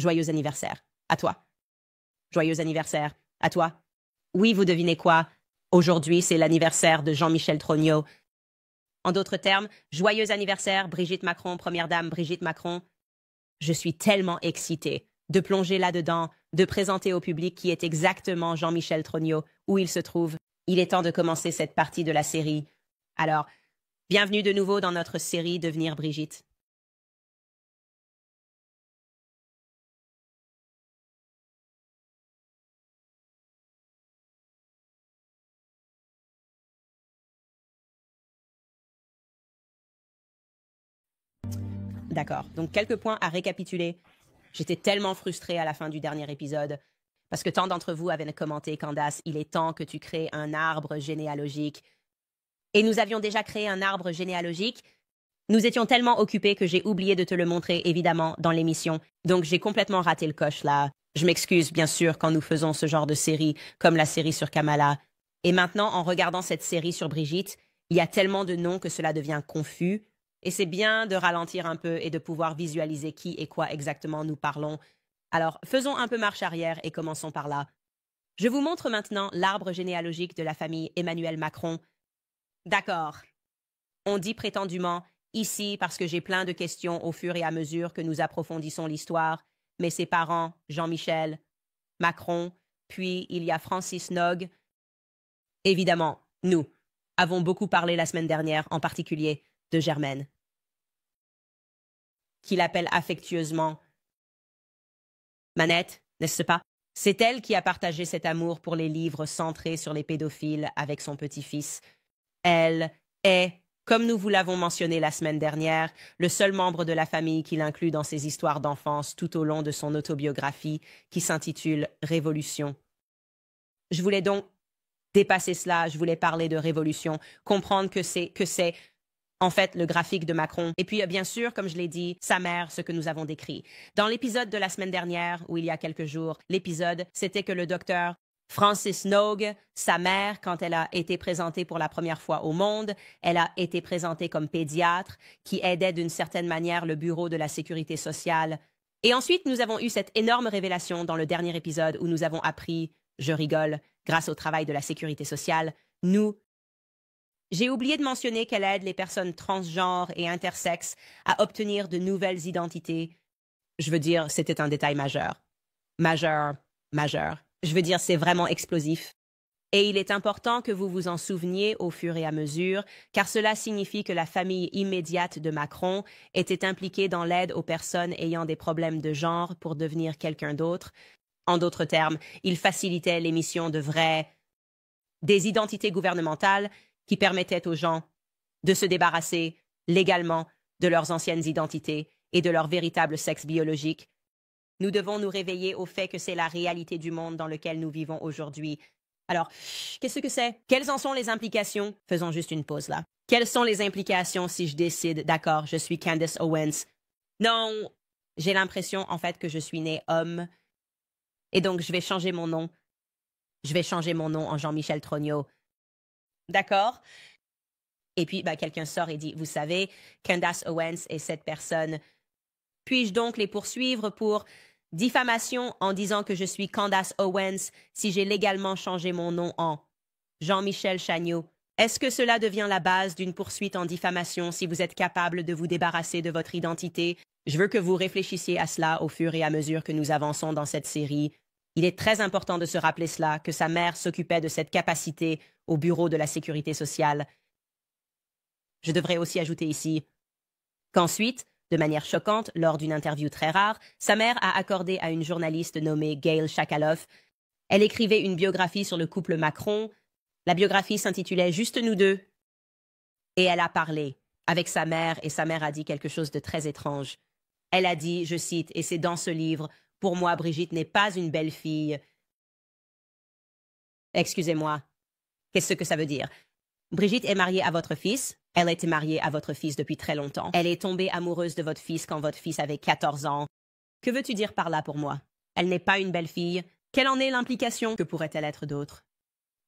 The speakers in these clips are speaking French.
Joyeux anniversaire. À toi. Joyeux anniversaire. À toi. Oui, vous devinez quoi? Aujourd'hui, c'est l'anniversaire de Jean-Michel Trogneux. En d'autres termes, joyeux anniversaire, Brigitte Macron, première dame Brigitte Macron. Je suis tellement excitée de plonger là-dedans, de présenter au public qui est exactement Jean-Michel Trogneux, où il se trouve. Il est temps de commencer cette partie de la série. Alors, bienvenue de nouveau dans notre série Devenir Brigitte. D'accord, donc quelques points à récapituler. J'étais tellement frustrée à la fin du dernier épisode, parce que tant d'entre vous avaient commenté, Candace, il est temps que tu crées un arbre généalogique. Et nous avions déjà créé un arbre généalogique. Nous étions tellement occupés que j'ai oublié de te le montrer, évidemment, dans l'émission. Donc j'ai complètement raté le coche, là. Je m'excuse, bien sûr, quand nous faisons ce genre de série, comme la série sur Kamala. Et maintenant, en regardant cette série sur Brigitte, il y a tellement de noms que cela devient confus. Et c'est bien de ralentir un peu et de pouvoir visualiser qui et quoi exactement nous parlons. Alors, faisons un peu marche arrière et commençons par là. Je vous montre maintenant l'arbre généalogique de la famille Emmanuel Macron. D'accord. On dit prétendument ici parce que j'ai plein de questions au fur et à mesure que nous approfondissons l'histoire, mais ses parents, Jean-Michel, Macron, puis il y a Francis Nog. Évidemment, nous avons beaucoup parlé la semaine dernière, en particulier de Germaine, qu'il appelle affectueusement Manette, n'est-ce pas? C'est elle qui a partagé cet amour pour les livres centrés sur les pédophiles avec son petit-fils. Elle est, comme nous vous l'avons mentionné la semaine dernière, le seul membre de la famille qu'il inclut dans ses histoires d'enfance tout au long de son autobiographie qui s'intitule Révolution. Je voulais donc dépasser cela, je voulais parler de révolution, comprendre que c'est en fait le graphique de Macron. Et puis, bien sûr, comme je l'ai dit, sa mère, ce que nous avons décrit. Dans l'épisode de la semaine dernière, ou il y a quelques jours, l'épisode, c'était que le docteur Francis Nog, sa mère, quand elle a été présentée pour la première fois au monde, elle a été présentée comme pédiatre, qui aidait d'une certaine manière le bureau de la sécurité sociale. Et ensuite, nous avons eu cette énorme révélation dans le dernier épisode où nous avons appris, je rigole, grâce au travail de la sécurité sociale, j'ai oublié de mentionner qu'elle aide les personnes transgenres et intersexes à obtenir de nouvelles identités. Je veux dire, c'était un détail majeur. Majeur. Je veux dire, c'est vraiment explosif. Et il est important que vous vous en souveniez au fur et à mesure, car cela signifie que la famille immédiate de Macron était impliquée dans l'aide aux personnes ayant des problèmes de genre pour devenir quelqu'un d'autre. En d'autres termes, il facilitait l'émission des identités gouvernementales qui permettaient aux gens de se débarrasser légalement de leurs anciennes identités et de leur véritable sexe biologique. Nous devons nous réveiller au fait que c'est la réalité du monde dans lequel nous vivons aujourd'hui. Alors, qu'est-ce que c'est? Quelles en sont les implications? Faisons juste une pause là. Quelles sont les implications si je décide, d'accord, je suis Candace Owens? Non, j'ai l'impression en fait que je suis née homme. Et donc, je vais changer mon nom. Je vais changer mon nom en Jean-Michel Trogneux. D'accord? Et puis, quelqu'un sort et dit, vous savez, Candace Owens est cette personne. Puis-je donc les poursuivre pour diffamation en disant que je suis Candace Owens si j'ai légalement changé mon nom en Jean-Michel Chagnaud? Est-ce que cela devient la base d'une poursuite en diffamation si vous êtes capable de vous débarrasser de votre identité? Je veux que vous réfléchissiez à cela au fur et à mesure que nous avançons dans cette série. Il est très important de se rappeler cela, que sa mère s'occupait de cette capacité au bureau de la sécurité sociale. Je devrais aussi ajouter ici qu'ensuite, de manière choquante, lors d'une interview très rare, sa mère a accordé à une journaliste nommée Gail Chakaloff. Elle écrivait une biographie sur le couple Macron. La biographie s'intitulait Juste nous deux. Et elle a parlé avec sa mère et sa mère a dit quelque chose de très étrange. Elle a dit, je cite, et c'est dans ce livre, pour moi, Brigitte n'est pas une belle fille. Excusez-moi. Qu'est-ce que ça veut dire? Brigitte est mariée à votre fils. Elle était mariée à votre fils depuis très longtemps. Elle est tombée amoureuse de votre fils quand votre fils avait 14 ans. Que veux-tu dire par là pour moi? Elle n'est pas une belle fille. Quelle en est l'implication? Que pourrait-elle être d'autre?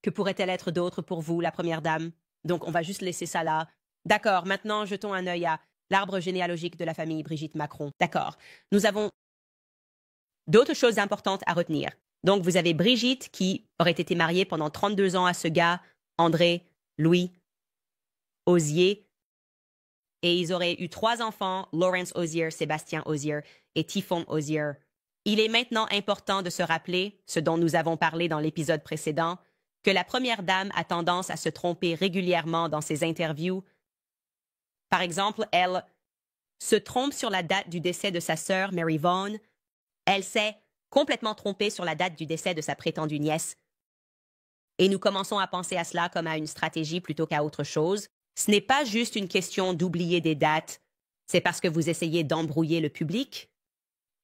Que pourrait-elle être d'autre pour vous, la première dame? Donc, on va juste laisser ça là. D'accord, maintenant, jetons un œil à l'arbre généalogique de la famille Brigitte Macron. D'accord. Nous avons D'autres choses importantes à retenir. Donc, vous avez Brigitte qui aurait été mariée pendant 32 ans à ce gars, André, Louis, Osier, et ils auraient eu 3 enfants, Lawrence Osier, Sébastien Osier et Typhon Osier. Il est maintenant important de se rappeler, ce dont nous avons parlé dans l'épisode précédent, que la première dame a tendance à se tromper régulièrement dans ses interviews. Par exemple, elle se trompe sur la date du décès de sa sœur, Mary Vaughan. Elle s'est complètement trompée sur la date du décès de sa prétendue nièce. Et nous commençons à penser à cela comme à une stratégie plutôt qu'à autre chose. Ce n'est pas juste une question d'oublier des dates, c'est parce que vous essayez d'embrouiller le public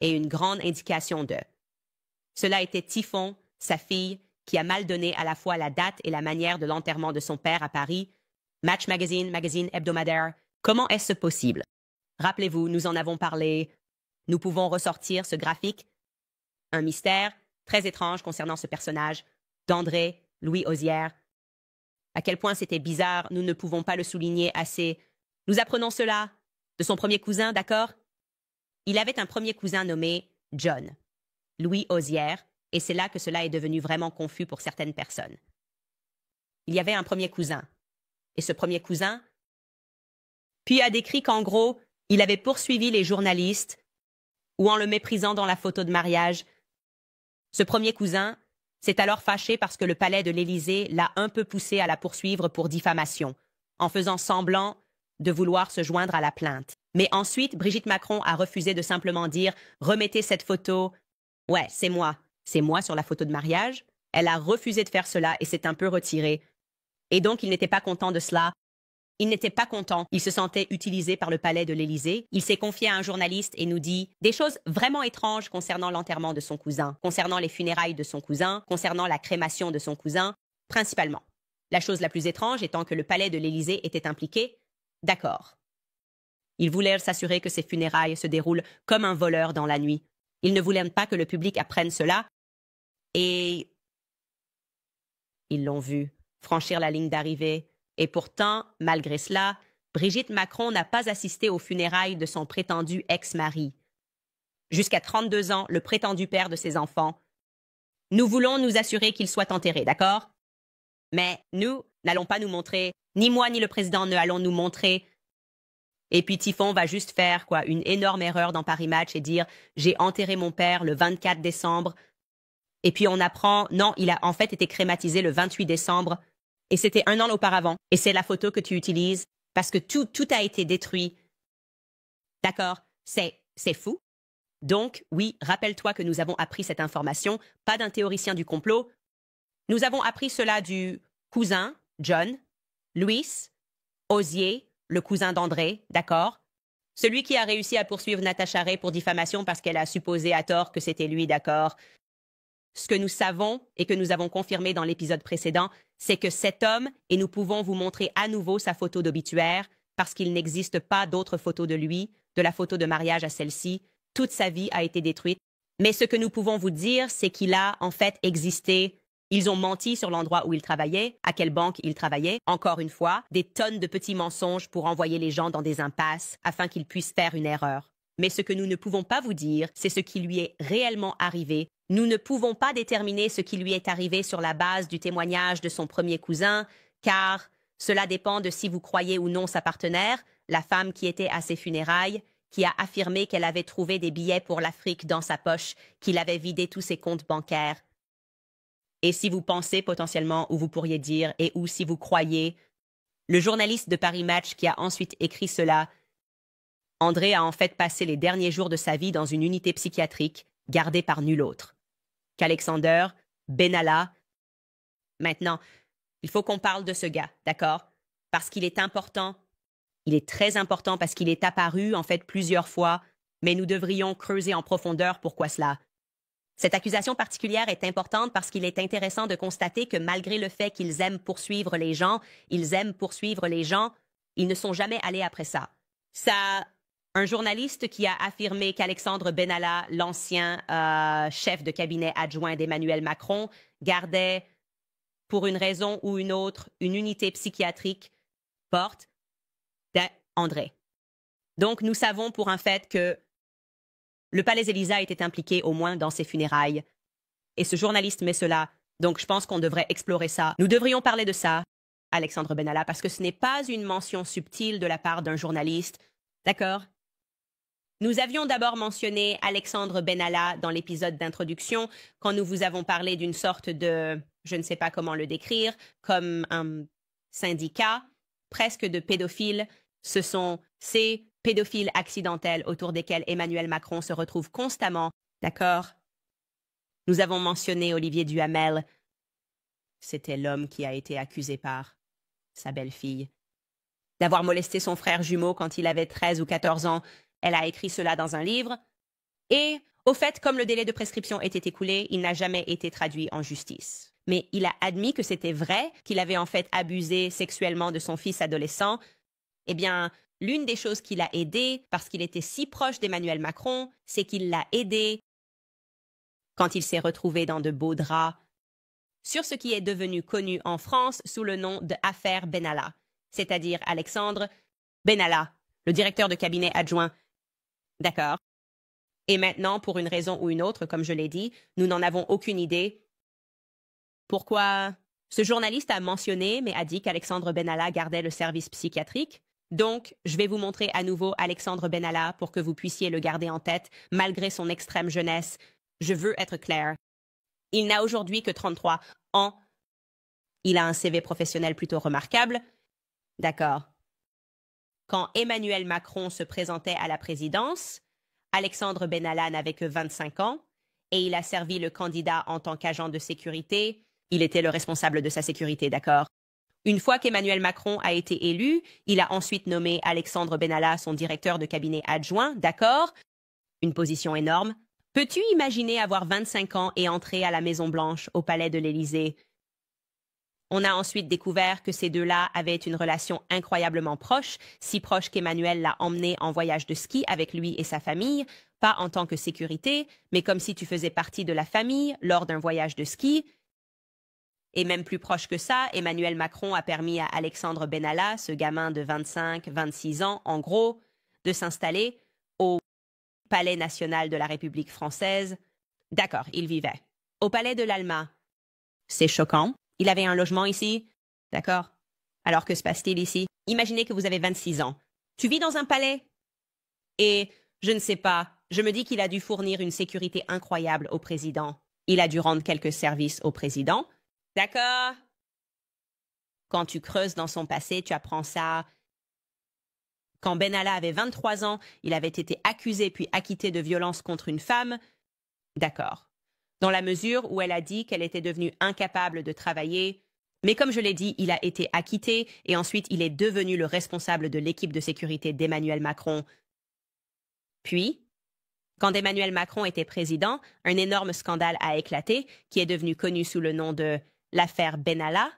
et une grande indication de. Cela était Typhon, sa fille, qui a mal donné à la fois la date et la manière de l'enterrement de son père à Paris. Match Magazine, magazine hebdomadaire. Comment est-ce possible? Rappelez-vous, nous en avons parlé. Nous pouvons ressortir ce graphique. Un mystère très étrange concernant ce personnage d'André Louis Osier. À quel point c'était bizarre, nous ne pouvons pas le souligner assez. Nous apprenons cela de son premier cousin, d'accord? Il avait un premier cousin nommé John, Louis Osier, et c'est là que cela est devenu vraiment confus pour certaines personnes. Il y avait un premier cousin, et ce premier cousin, puis a décrit qu'en gros, il avait poursuivi les journalistes ou en le méprisant dans la photo de mariage. Ce premier cousin s'est alors fâché parce que le palais de l'Élysée l'a un peu poussé à la poursuivre pour diffamation, en faisant semblant de vouloir se joindre à la plainte. Mais ensuite, Brigitte Macron a refusé de simplement dire « Remettez cette photo. » Ouais, c'est moi sur la photo de mariage. Elle a refusé de faire cela et s'est un peu retirée. Et donc, il n'était pas content de cela. Il n'était pas content. Il se sentait utilisé par le palais de l'Élysée. Il s'est confié à un journaliste et nous dit des choses vraiment étranges concernant l'enterrement de son cousin, concernant les funérailles de son cousin, concernant la crémation de son cousin, principalement. La chose la plus étrange étant que le palais de l'Élysée était impliqué. D'accord. Il voulait s'assurer que ces funérailles se déroulent comme un voleur dans la nuit. Il ne voulait pas que le public apprenne cela. Et ils l'ont vu franchir la ligne d'arrivée. Et pourtant, malgré cela, Brigitte Macron n'a pas assisté aux funérailles de son prétendu ex-mari. Jusqu'à 32 ans, le prétendu père de ses enfants. Nous voulons nous assurer qu'il soit enterré, d'accord? Mais nous n'allons pas nous montrer, ni moi ni le président ne allons nous montrer. Et puis Typhon va juste faire une énorme erreur dans Paris Match et dire « J'ai enterré mon père le 24 décembre. » Et puis on apprend « Non, il a en fait été crématisé le 28 décembre. » Et c'était 1 an auparavant. Et c'est la photo que tu utilises parce que tout a été détruit. D'accord, c'est fou. Donc, oui, rappelle-toi que nous avons appris cette information, pas d'un théoricien du complot. Nous avons appris cela du cousin, John, Louis, Osier, le cousin d'André, d'accord? Celui qui a réussi à poursuivre Natacha Ray pour diffamation parce qu'elle a supposé à tort que c'était lui, d'accord? Ce que nous savons et que nous avons confirmé dans l'épisode précédent, c'est que cet homme, et nous pouvons vous montrer à nouveau sa photo d'obituaire, parce qu'il n'existe pas d'autres photos de lui, de la photo de mariage à celle-ci, toute sa vie a été détruite. Mais ce que nous pouvons vous dire, c'est qu'il a en fait existé. Ils ont menti sur l'endroit où il travaillait, à quelle banque il travaillait, encore une fois, des tonnes de petits mensonges pour envoyer les gens dans des impasses afin qu'ils puissent faire une erreur. Mais ce que nous ne pouvons pas vous dire, c'est ce qui lui est réellement arrivé. Nous ne pouvons pas déterminer ce qui lui est arrivé sur la base du témoignage de son premier cousin, car cela dépend de si vous croyez ou non sa partenaire, la femme qui était à ses funérailles, qui a affirmé qu'elle avait trouvé des billets pour l'Afrique dans sa poche, qu'il avait vidé tous ses comptes bancaires. Et si vous pensez potentiellement, ou vous pourriez dire, et ou si vous croyez, le journaliste de Paris Match qui a ensuite écrit cela, André a en fait passé les derniers jours de sa vie dans une unité psychiatrique, gardée par nul autre qu'Alexander Benalla. Maintenant, il faut qu'on parle de ce gars, d'accord? Parce qu'il est important. Il est très important parce qu'il est apparu, en fait, plusieurs fois, mais nous devrions creuser en profondeur pourquoi cela. Cette accusation particulière est importante parce qu'il est intéressant de constater que malgré le fait qu'ils aiment poursuivre les gens, ils ne sont jamais allés après ça. Un journaliste qui a affirmé qu'Alexandre Benalla, l'ancien chef de cabinet adjoint d'Emmanuel Macron, gardait, pour une raison ou une autre, une unité psychiatrique porte d'André. Donc, nous savons pour un fait que Le palais Elisa était impliqué au moins dans ses funérailles. Et ce journaliste met cela, donc je pense qu'on devrait explorer ça. Nous devrions parler de ça, Alexandre Benalla, parce que ce n'est pas une mention subtile de la part d'un journaliste. D'accord? Nous avions d'abord mentionné Alexandre Benalla dans l'épisode d'introduction, quand nous vous avons parlé d'une sorte de, je ne sais pas comment le décrire, comme un syndicat, presque de pédophiles. Ce sont ces pédophiles accidentels autour desquels Emmanuel Macron se retrouve constamment. D'accord? Nous avons mentionné Olivier Duhamel. C'était l'homme qui a été accusé par sa belle-fille d'avoir molesté son frère jumeau quand il avait 13 ou 14 ans. Elle a écrit cela dans un livre. Et, au fait, comme le délai de prescription était écoulé, il n'a jamais été traduit en justice. Mais il a admis que c'était vrai, qu'il avait en fait abusé sexuellement de son fils adolescent. Eh bien, l'une des choses qui l'a aidé, parce qu'il était si proche d'Emmanuel Macron, c'est qu'il l'a aidé quand il s'est retrouvé dans de beaux draps, sur ce qui est devenu connu en France sous le nom de Affaire Benalla, c'est-à-dire Alexandre Benalla, le directeur de cabinet adjoint. D'accord. Et maintenant, pour une raison ou une autre, comme je l'ai dit, nous n'en avons aucune idée. Pourquoi ce journaliste a mentionné, mais a dit qu'Alexandre Benalla gardait le service psychiatrique. Donc, je vais vous montrer à nouveau Alexandre Benalla pour que vous puissiez le garder en tête, malgré son extrême jeunesse. Je veux être clair. Il n'a aujourd'hui que 33 ans. Il a un CV professionnel plutôt remarquable. D'accord. Quand Emmanuel Macron se présentait à la présidence, Alexandre Benalla n'avait que 25 ans et il a servi le candidat en tant qu'agent de sécurité. Il était le responsable de sa sécurité, d'accord? Une fois qu'Emmanuel Macron a été élu, il a ensuite nommé Alexandre Benalla son directeur de cabinet adjoint, d'accord? Une position énorme. Peux-tu imaginer avoir 25 ans et entrer à la Maison-Blanche, au palais de l'Élysée? On a ensuite découvert que ces deux-là avaient une relation incroyablement proche, si proche qu'Emmanuel l'a emmené en voyage de ski avec lui et sa famille, pas en tant que sécurité, mais comme si tu faisais partie de la famille lors d'un voyage de ski. Et même plus proche que ça, Emmanuel Macron a permis à Alexandre Benalla, ce gamin de 25-26 ans, en gros, de s'installer au Palais national de la République française. D'accord, il vivait au Palais de l'Alma. C'est choquant. Il avait un logement ici. D'accord. Alors que se passe-t-il ici? Imaginez que vous avez 26 ans. Tu vis dans un palais? Et, je ne sais pas, je me dis qu'il a dû fournir une sécurité incroyable au président. Il a dû rendre quelques services au président. D'accord. Quand tu creuses dans son passé, tu apprends ça. Quand Benalla avait 23 ans, il avait été accusé puis acquitté de violence contre une femme. D'accord. Dans la mesure où elle a dit qu'elle était devenue incapable de travailler. Mais comme je l'ai dit, il a été acquitté et ensuite il est devenu le responsable de l'équipe de sécurité d'Emmanuel Macron. Puis, quand Emmanuel Macron était président, un énorme scandale a éclaté qui est devenu connu sous le nom de l'affaire Benalla.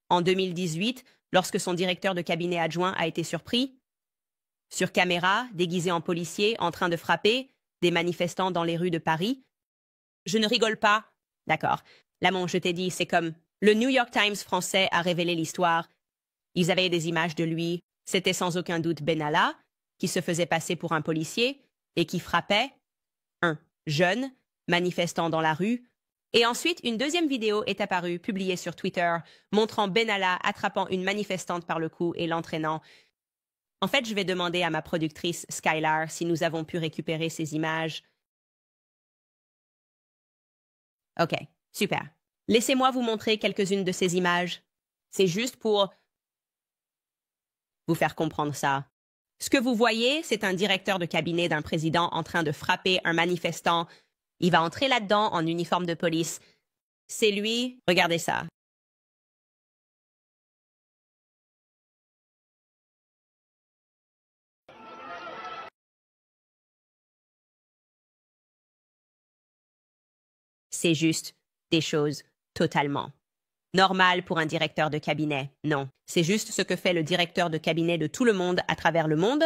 En 2018, lorsque son directeur de cabinet adjoint a été surpris, sur caméra, déguisé en policier, en train de frapper des manifestants dans les rues de Paris. Je ne rigole pas. D'accord. Lamont, je t'ai dit, c'est comme le New York Times français a révélé l'histoire. Ils avaient des images de lui. C'était sans aucun doute Benalla, qui se faisait passer pour un policier et qui frappait un jeune manifestant dans la rue. Et ensuite, une deuxième vidéo est apparue, publiée sur Twitter, montrant Benalla attrapant une manifestante par le cou et l'entraînant. En fait, je vais demander à ma productrice Skylar si nous avons pu récupérer ces images. OK, super. Laissez-moi vous montrer quelques-unes de ces images. C'est juste pour vous faire comprendre ça. Ce que vous voyez, c'est un directeur de cabinet d'un président en train de frapper un manifestant. Il va entrer là-dedans en uniforme de police. C'est lui. Regardez ça. C'est juste des choses totalement normales pour un directeur de cabinet. Non, c'est juste ce que fait le directeur de cabinet de tout le monde à travers le monde.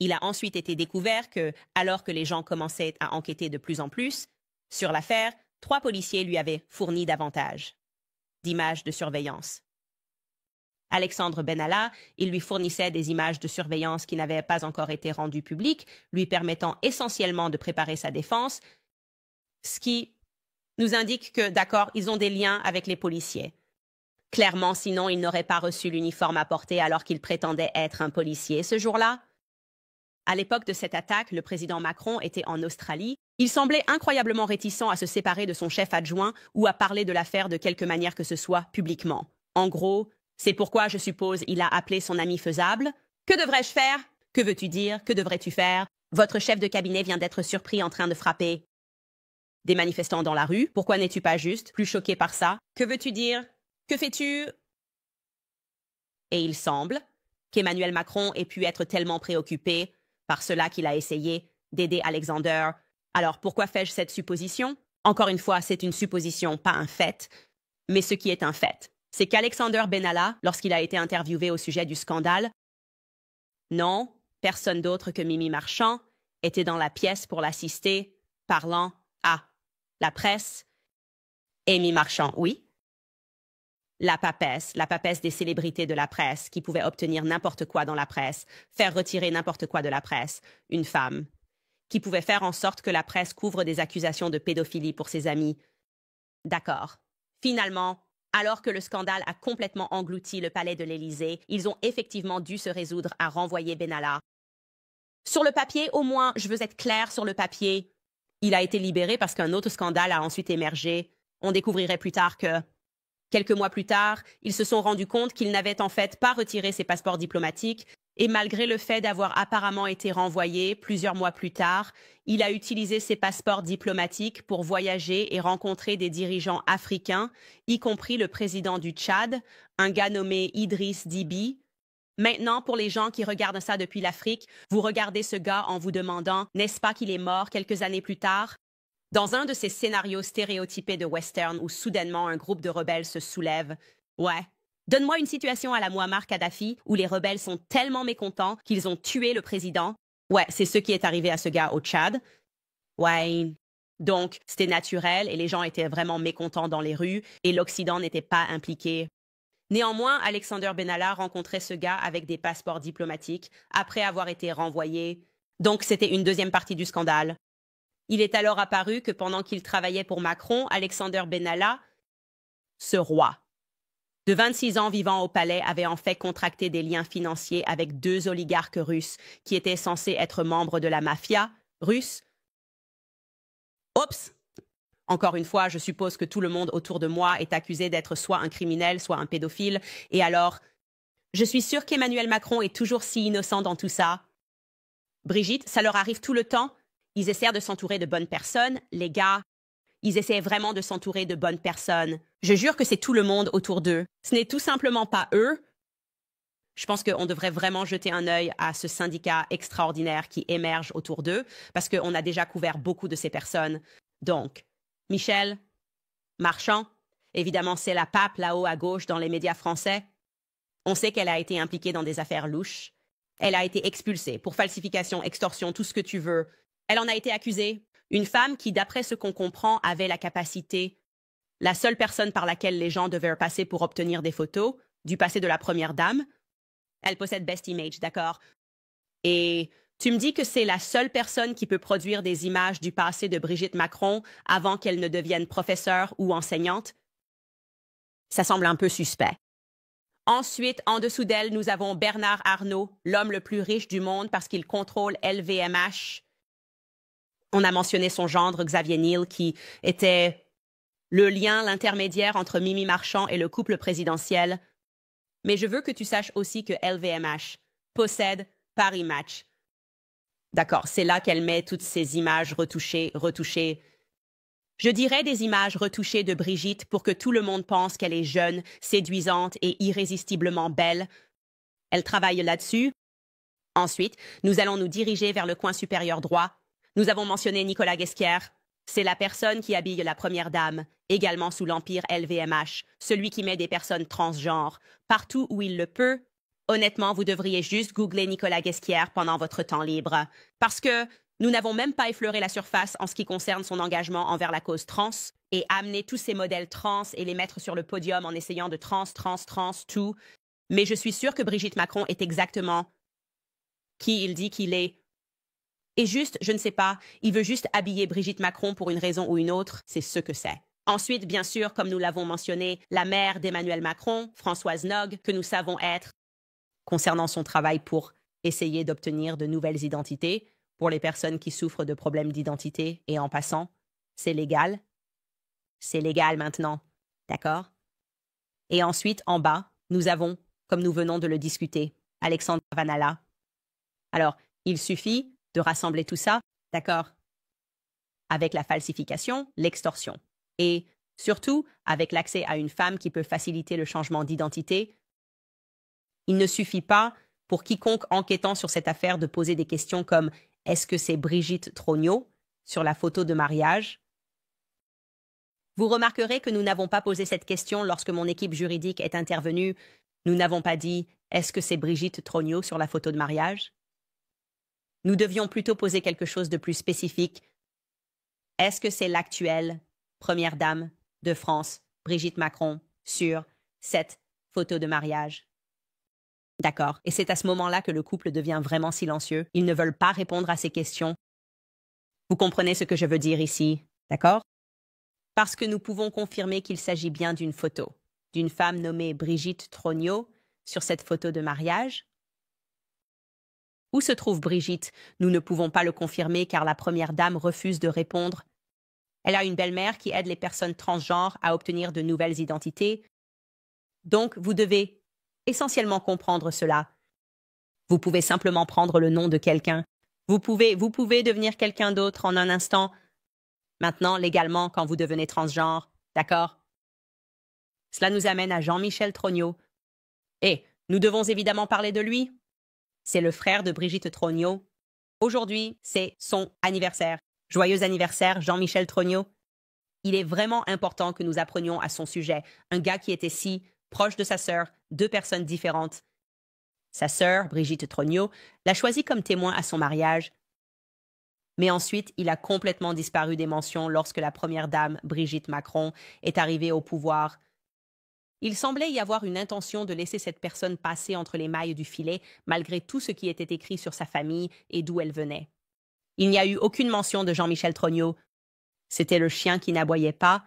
Il a ensuite été découvert que, alors que les gens commençaient à enquêter de plus en plus sur l'affaire, 3 policiers lui avaient fourni davantage d'images de surveillance. Alexandre Benalla, il lui fournissait des images de surveillance qui n'avaient pas encore été rendues publiques, lui permettant essentiellement de préparer sa défense, ce qui nous indique que, d'accord, ils ont des liens avec les policiers. Clairement, sinon, il n'aurait pas reçu l'uniforme à porter alors qu'il prétendait être un policier ce jour-là. À l'époque de cette attaque, le président Macron était en Australie. Il semblait incroyablement réticent à se séparer de son chef adjoint ou à parler de l'affaire de quelque manière que ce soit publiquement. En gros, c'est pourquoi, je suppose, il a appelé son ami faisable. « Que devrais-je faire? Que veux-tu dire? Que devrais-tu faire? Votre chef de cabinet vient d'être surpris en train de frapper des manifestants dans la rue. Pourquoi n'es-tu pas juste plus choqué par ça? Que veux-tu dire? Que fais-tu? » Et il semble qu'Emmanuel Macron ait pu être tellement préoccupé par cela qu'il a essayé d'aider Alexander. Alors, pourquoi fais-je cette supposition? Encore une fois, c'est une supposition, pas un fait. Mais ce qui est un fait, c'est qu'Alexander Benalla, lorsqu'il a été interviewé au sujet du scandale, non, personne d'autre que Mimi Marchand était dans la pièce pour l'assister, parlant à la presse. Mimi Marchand, oui. La papesse des célébrités de la presse qui pouvaient obtenir n'importe quoi dans la presse, faire retirer n'importe quoi de la presse, une femme, qui pouvait faire en sorte que la presse couvre des accusations de pédophilie pour ses amis. D'accord. Finalement, alors que le scandale a complètement englouti le palais de l'Élysée, ils ont effectivement dû se résoudre à renvoyer Benalla. Sur le papier, au moins, je veux être claire sur le papier, il a été libéré parce qu'un autre scandale a ensuite émergé. On découvrirait plus tard que, quelques mois plus tard, ils se sont rendus compte qu'ils n'avaient en fait pas retiré ses passeports diplomatiques et malgré le fait d'avoir apparemment été renvoyé plusieurs mois plus tard, il a utilisé ses passeports diplomatiques pour voyager et rencontrer des dirigeants africains, y compris le président du Tchad, un gars nommé Idriss Déby. Maintenant, pour les gens qui regardent ça depuis l'Afrique, vous regardez ce gars en vous demandant « N'est-ce pas qu'il est mort quelques années plus tard ?» Dans un de ces scénarios stéréotypés de western où soudainement un groupe de rebelles se soulève. Ouais. Donne-moi une situation à la Muammar Kadhafi où les rebelles sont tellement mécontents qu'ils ont tué le président. Ouais, c'est ce qui est arrivé à ce gars au Tchad. Ouais. Donc, c'était naturel et les gens étaient vraiment mécontents dans les rues et l'Occident n'était pas impliqué. Néanmoins, Alexander Benalla rencontrait ce gars avec des passeports diplomatiques après avoir été renvoyé. Donc, c'était une deuxième partie du scandale. Il est alors apparu que pendant qu'il travaillait pour Macron, Alexander Benalla, ce roi, de 26 ans vivant au palais, avait en fait contracté des liens financiers avec deux oligarques russes qui étaient censés être membres de la mafia russe. Oups! Encore une fois, je suppose que tout le monde autour de moi est accusé d'être soit un criminel, soit un pédophile. Et alors, je suis sûre qu'Emmanuel Macron est toujours si innocent dans tout ça. Brigitte, ça leur arrive tout le temps. Ils essaient de s'entourer de bonnes personnes, les gars. Ils essaient vraiment de s'entourer de bonnes personnes. Je jure que c'est tout le monde autour d'eux. Ce n'est tout simplement pas eux. Je pense qu'on devrait vraiment jeter un œil à ce syndicat extraordinaire qui émerge autour d'eux, parce qu'on a déjà couvert beaucoup de ces personnes. Donc, Michel Marchand, évidemment, c'est la pape là-haut à gauche dans les médias français. On sait qu'elle a été impliquée dans des affaires louches. Elle a été expulsée pour falsification, extorsion, tout ce que tu veux. Elle en a été accusée. Une femme qui, d'après ce qu'on comprend, avait la capacité, la seule personne par laquelle les gens devaient passer pour obtenir des photos, du passé de la première dame. Elle possède Best Image, d'accord? Et tu me dis que c'est la seule personne qui peut produire des images du passé de Brigitte Macron avant qu'elle ne devienne professeure ou enseignante? Ça semble un peu suspect. Ensuite, en dessous d'elle, nous avons Bernard Arnault, l'homme le plus riche du monde parce qu'il contrôle LVMH. On a mentionné son gendre, Xavier Niel, qui était le lien, l'intermédiaire entre Mimi Marchand et le couple présidentiel. Mais je veux que tu saches aussi que LVMH possède Paris Match. D'accord, c'est là qu'elle met toutes ces images retouchées. Je dirais des images retouchées de Brigitte pour que tout le monde pense qu'elle est jeune, séduisante et irrésistiblement belle. Elle travaille là-dessus. Ensuite, nous allons nous diriger vers le coin supérieur droit. Nous avons mentionné Nicolas Ghesquière. C'est la personne qui habille la première dame, également sous l'empire LVMH, celui qui met des personnes transgenres, partout où il le peut. Honnêtement, vous devriez juste googler Nicolas Ghesquière pendant votre temps libre. Parce que nous n'avons même pas effleuré la surface en ce qui concerne son engagement envers la cause trans et amener tous ces modèles trans et les mettre sur le podium en essayant de trans, tout. Mais je suis sûre que Brigitte Macron est exactement qui il dit qu'il est. Et juste, je ne sais pas, il veut juste habiller Brigitte Macron pour une raison ou une autre, c'est ce que c'est. Ensuite, bien sûr, comme nous l'avons mentionné, la mère d'Emmanuel Macron, Françoise Nog, que nous savons être, concernant son travail pour essayer d'obtenir de nouvelles identités pour les personnes qui souffrent de problèmes d'identité et en passant, c'est légal. C'est légal maintenant, d'accord? Et ensuite, en bas, nous avons, comme nous venons de le discuter, Alexandra Vanala. Alors, il suffit de rassembler tout ça, d'accord? Avec la falsification, l'extorsion. Et surtout, avec l'accès à une femme qui peut faciliter le changement d'identité, il ne suffit pas pour quiconque enquêtant sur cette affaire de poser des questions comme « Est-ce que c'est Brigitte Trognaux ?» sur la photo de mariage. Vous remarquerez que nous n'avons pas posé cette question lorsque mon équipe juridique est intervenue. Nous n'avons pas dit « Est-ce que c'est Brigitte Trognaux sur la photo de mariage ?» Nous devions plutôt poser quelque chose de plus spécifique. Est-ce que c'est l'actuelle première dame de France, Brigitte Macron, sur cette photo de mariage? D'accord. Et c'est à ce moment-là que le couple devient vraiment silencieux. Ils ne veulent pas répondre à ces questions. Vous comprenez ce que je veux dire ici, d'accord? Parce que nous pouvons confirmer qu'il s'agit bien d'une photo, d'une femme nommée Brigitte Trognaux sur cette photo de mariage. Où se trouve Brigitte? Nous ne pouvons pas le confirmer car la première dame refuse de répondre. Elle a une belle-mère qui aide les personnes transgenres à obtenir de nouvelles identités. Donc, vous devez essentiellement comprendre cela. Vous pouvez simplement prendre le nom de quelqu'un. Vous pouvez devenir quelqu'un d'autre en un instant. Maintenant, légalement, quand vous devenez transgenre, d'accord? Cela nous amène à Jean-Michel Trognaux. Et nous devons évidemment parler de lui. C'est le frère de Brigitte Trognaux. Aujourd'hui, c'est son anniversaire. Joyeux anniversaire, Jean-Michel Trognaux. Il est vraiment important que nous apprenions à son sujet. Un gars qui était si proche de sa sœur, deux personnes différentes. Sa sœur, Brigitte Trognaux, l'a choisi comme témoin à son mariage. Mais ensuite, il a complètement disparu des mentions lorsque la première dame, Brigitte Macron, est arrivée au pouvoir. Il semblait y avoir une intention de laisser cette personne passer entre les mailles du filet, malgré tout ce qui était écrit sur sa famille et d'où elle venait. Il n'y a eu aucune mention de Jean-Michel Trognaux. C'était le chien qui n'aboyait pas.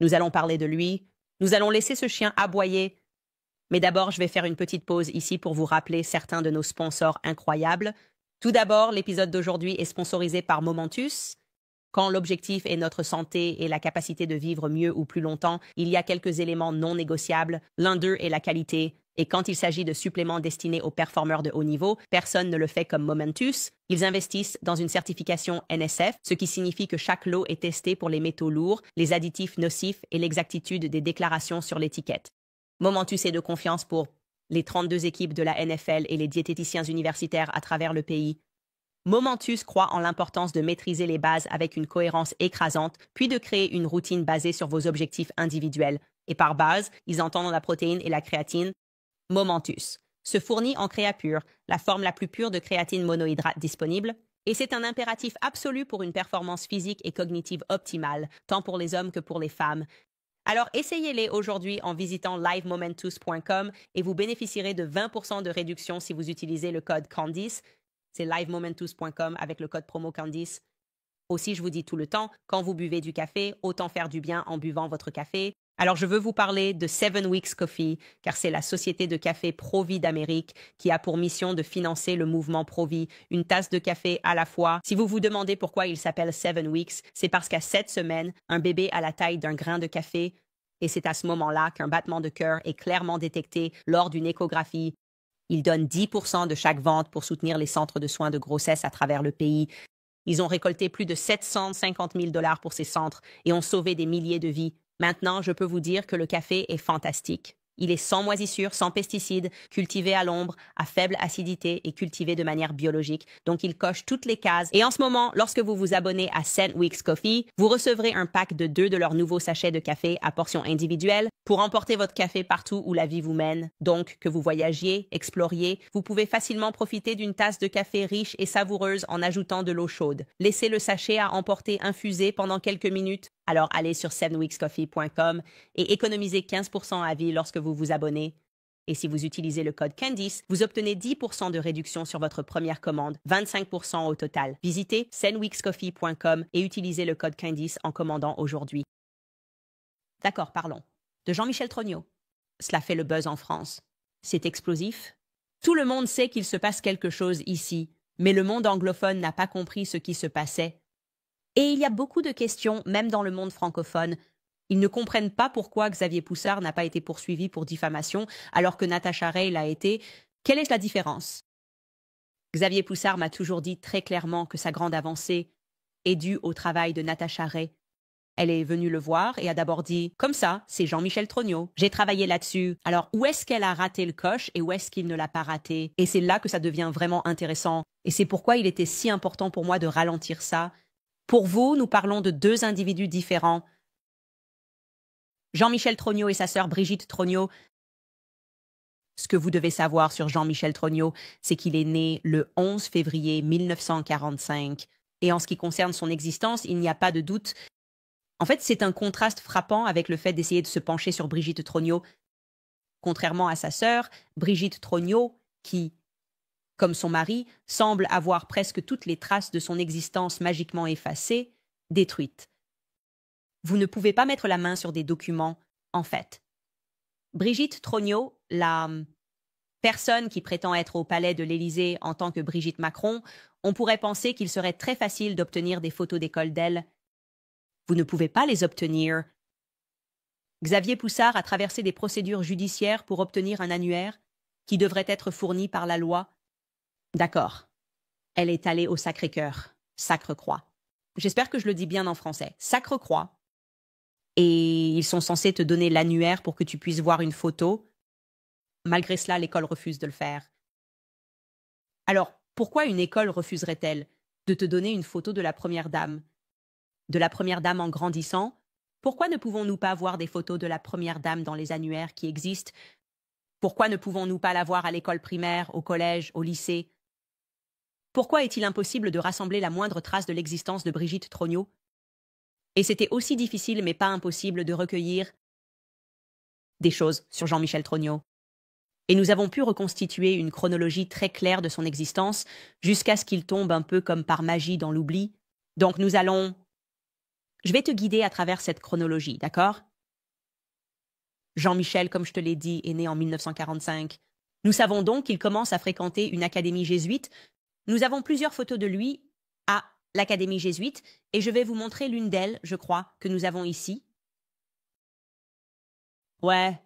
Nous allons parler de lui. Nous allons laisser ce chien aboyer. Mais d'abord, je vais faire une petite pause ici pour vous rappeler certains de nos sponsors incroyables. Tout d'abord, l'épisode d'aujourd'hui est sponsorisé par Momentus. Quand l'objectif est notre santé et la capacité de vivre mieux ou plus longtemps, il y a quelques éléments non négociables. L'un d'eux est la qualité. Et quand il s'agit de suppléments destinés aux performeurs de haut niveau, personne ne le fait comme Momentus. Ils investissent dans une certification NSF, ce qui signifie que chaque lot est testé pour les métaux lourds, les additifs nocifs et l'exactitude des déclarations sur l'étiquette. Momentus est de confiance pour les 32 équipes de la NFL et les diététiciens universitaires à travers le pays. Momentus croit en l'importance de maîtriser les bases avec une cohérence écrasante, puis de créer une routine basée sur vos objectifs individuels. Et par base, ils entendent la protéine et la créatine. Momentus se fournit en créapure, la forme la plus pure de créatine monohydrate disponible, et c'est un impératif absolu pour une performance physique et cognitive optimale, tant pour les hommes que pour les femmes. Alors essayez-les aujourd'hui en visitant livemomentus.com et vous bénéficierez de 20% de réduction si vous utilisez le code Candice. C'est livemomentus.com avec le code promo Candice. Aussi, je vous dis tout le temps, quand vous buvez du café, autant faire du bien en buvant votre café. Alors, je veux vous parler de 7 Weeks Coffee, car c'est la société de café Pro-Vie d'Amérique qui a pour mission de financer le mouvement Pro-Vie, une tasse de café à la fois. Si vous vous demandez pourquoi il s'appelle 7 Weeks, c'est parce qu'à 7 semaines, un bébé a la taille d'un grain de café, et c'est à ce moment-là qu'un battement de cœur est clairement détecté lors d'une échographie. Ils donnent 10% de chaque vente pour soutenir les centres de soins de grossesse à travers le pays. Ils ont récolté plus de 750 000 $ pour ces centres et ont sauvé des milliers de vies. Maintenant, je peux vous dire que le café est fantastique. Il est sans moisissure, sans pesticides, cultivé à l'ombre, à faible acidité et cultivé de manière biologique. Donc, il coche toutes les cases. Et en ce moment, lorsque vous vous abonnez à 7 Weeks Coffee, vous recevrez un pack de 2 de leurs nouveaux sachets de café à portions individuelles pour emporter votre café partout où la vie vous mène. Donc, que vous voyagiez, exploriez, vous pouvez facilement profiter d'une tasse de café riche et savoureuse en ajoutant de l'eau chaude. Laissez le sachet à emporter infusé pendant quelques minutes. Alors, allez sur 7weekscoffee.com et économisez 15% à vie lorsque vous vous abonnez. Et si vous utilisez le code Candice, vous obtenez 10% de réduction sur votre première commande, 25% au total. Visitez10weekscoffee.com et utilisez le code Candice en commandant aujourd'hui. D'accord, parlons. De Jean-Michel Trognot. Cela fait le buzz en France. C'est explosif. Tout le monde sait qu'il se passe quelque chose ici, mais le monde anglophone n'a pas compris ce qui se passait. Et il y a beaucoup de questions, même dans le monde francophone. Ils ne comprennent pas pourquoi Xavier Poussard n'a pas été poursuivi pour diffamation alors que Natacha Ray l'a été. Quelle est la différence? Xavier Poussard m'a toujours dit très clairement que sa grande avancée est due au travail de Natacha Ray. Elle est venue le voir et a d'abord dit « Comme ça, c'est Jean-Michel Trognot. J'ai travaillé là-dessus. » Alors, où est-ce qu'elle a raté le coche et où est-ce qu'il ne l'a pas raté? Et c'est là que ça devient vraiment intéressant. Et c'est pourquoi il était si important pour moi de ralentir ça. Pour vous, nous parlons de deux individus différents. Jean-Michel Trognot et sa sœur Brigitte Trognot. Ce que vous devez savoir sur Jean-Michel Trognot, c'est qu'il est né le 11 février 1945. Et en ce qui concerne son existence, il n'y a pas de doute. En fait, c'est un contraste frappant avec le fait d'essayer de se pencher sur Brigitte Trognot. Contrairement à sa sœur, Brigitte Trognot, qui, comme son mari, semble avoir presque toutes les traces de son existence magiquement effacées, détruites. Vous ne pouvez pas mettre la main sur des documents, en fait. Brigitte Trognot, la personne qui prétend être au palais de l'Élysée en tant que Brigitte Macron, on pourrait penser qu'il serait très facile d'obtenir des photos d'école d'elle. Vous ne pouvez pas les obtenir. Xavier Poussard a traversé des procédures judiciaires pour obtenir un annuaire qui devrait être fourni par la loi. D'accord. Elle est allée au Sacré-Cœur, Sacre-Croix. J'espère que je le dis bien en français. Sacre-Croix. Et ils sont censés te donner l'annuaire pour que tu puisses voir une photo. Malgré cela, l'école refuse de le faire. Alors, pourquoi une école refuserait-elle de te donner une photo de la première dame? De la première dame en grandissant? Pourquoi ne pouvons-nous pas voir des photos de la première dame dans les annuaires qui existent? Pourquoi ne pouvons-nous pas la voir à l'école primaire, au collège, au lycée? Pourquoi est-il impossible de rassembler la moindre trace de l'existence de Brigitte Trognot? Et c'était aussi difficile, mais pas impossible, de recueillir des choses sur Jean-Michel Trognot. Et nous avons pu reconstituer une chronologie très claire de son existence jusqu'à ce qu'il tombe un peu comme par magie dans l'oubli. Donc nous allons... Je vais te guider à travers cette chronologie, d'accord? Jean-Michel, comme je te l'ai dit, est né en 1945. Nous savons donc qu'il commence à fréquenter une académie jésuite. Nous avons plusieurs photos de lui à l'Académie jésuite, et je vais vous montrer l'une d'elles, je crois, que nous avons ici. Ouais.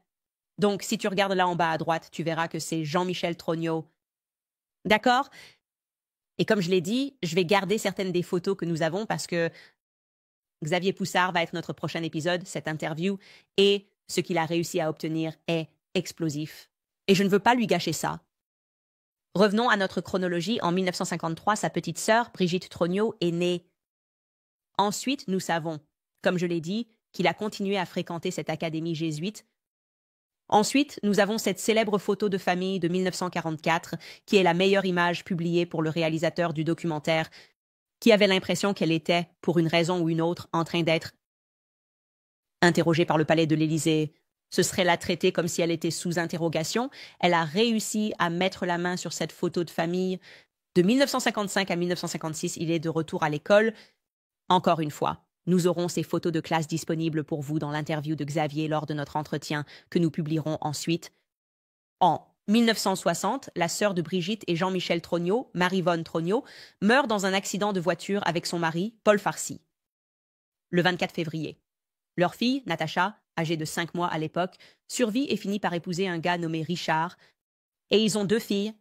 Donc, si tu regardes là en bas à droite, tu verras que c'est Jean-Michel Trognot. D'accord? Et comme je l'ai dit, je vais garder certaines des photos que nous avons parce que Xavier Poussard va être notre prochain épisode, cette interview, et ce qu'il a réussi à obtenir est explosif. Et je ne veux pas lui gâcher ça. Revenons à notre chronologie. En 1953, sa petite sœur, Brigitte Trognot, est née. Ensuite, nous savons, comme je l'ai dit, qu'il a continué à fréquenter cette académie jésuite. Ensuite, nous avons cette célèbre photo de famille de 1944, qui est la meilleure image publiée pour le réalisateur du documentaire, qui avait l'impression qu'elle était, pour une raison ou une autre, en train d'être interrogée par le palais de l'Élysée. Ce serait la traiter comme si elle était sous interrogation. Elle a réussi à mettre la main sur cette photo de famille. De 1955 à 1956, il est de retour à l'école. Encore une fois, nous aurons ces photos de classe disponibles pour vous dans l'interview de Xavier lors de notre entretien que nous publierons ensuite. En 1960, la sœur de Brigitte et Jean-Michel Trognot, Marie-Vonne Trognot, meurt dans un accident de voiture avec son mari, Paul Farcy, le 24 février. Leur fille, Natacha, âgée de 5 mois à l'époque, survit et finit par épouser un gars nommé Richard. Et ils ont 2 filles.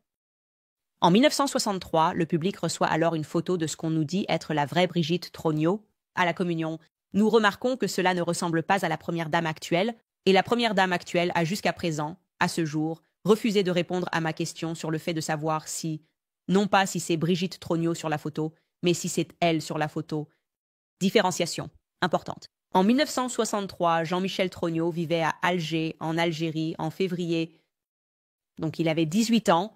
En 1963, le public reçoit alors une photo de ce qu'on nous dit être la vraie Brigitte Trognot à la communion. Nous remarquons que cela ne ressemble pas à la première dame actuelle, et la première dame actuelle a jusqu'à présent, à ce jour, refusé de répondre à ma question sur le fait de savoir si, non pas si c'est Brigitte Trognot sur la photo, mais si c'est elle sur la photo. Différenciation importante. En 1963, Jean-Michel Trognot vivait à Alger, en Algérie, en février. Donc il avait 18 ans.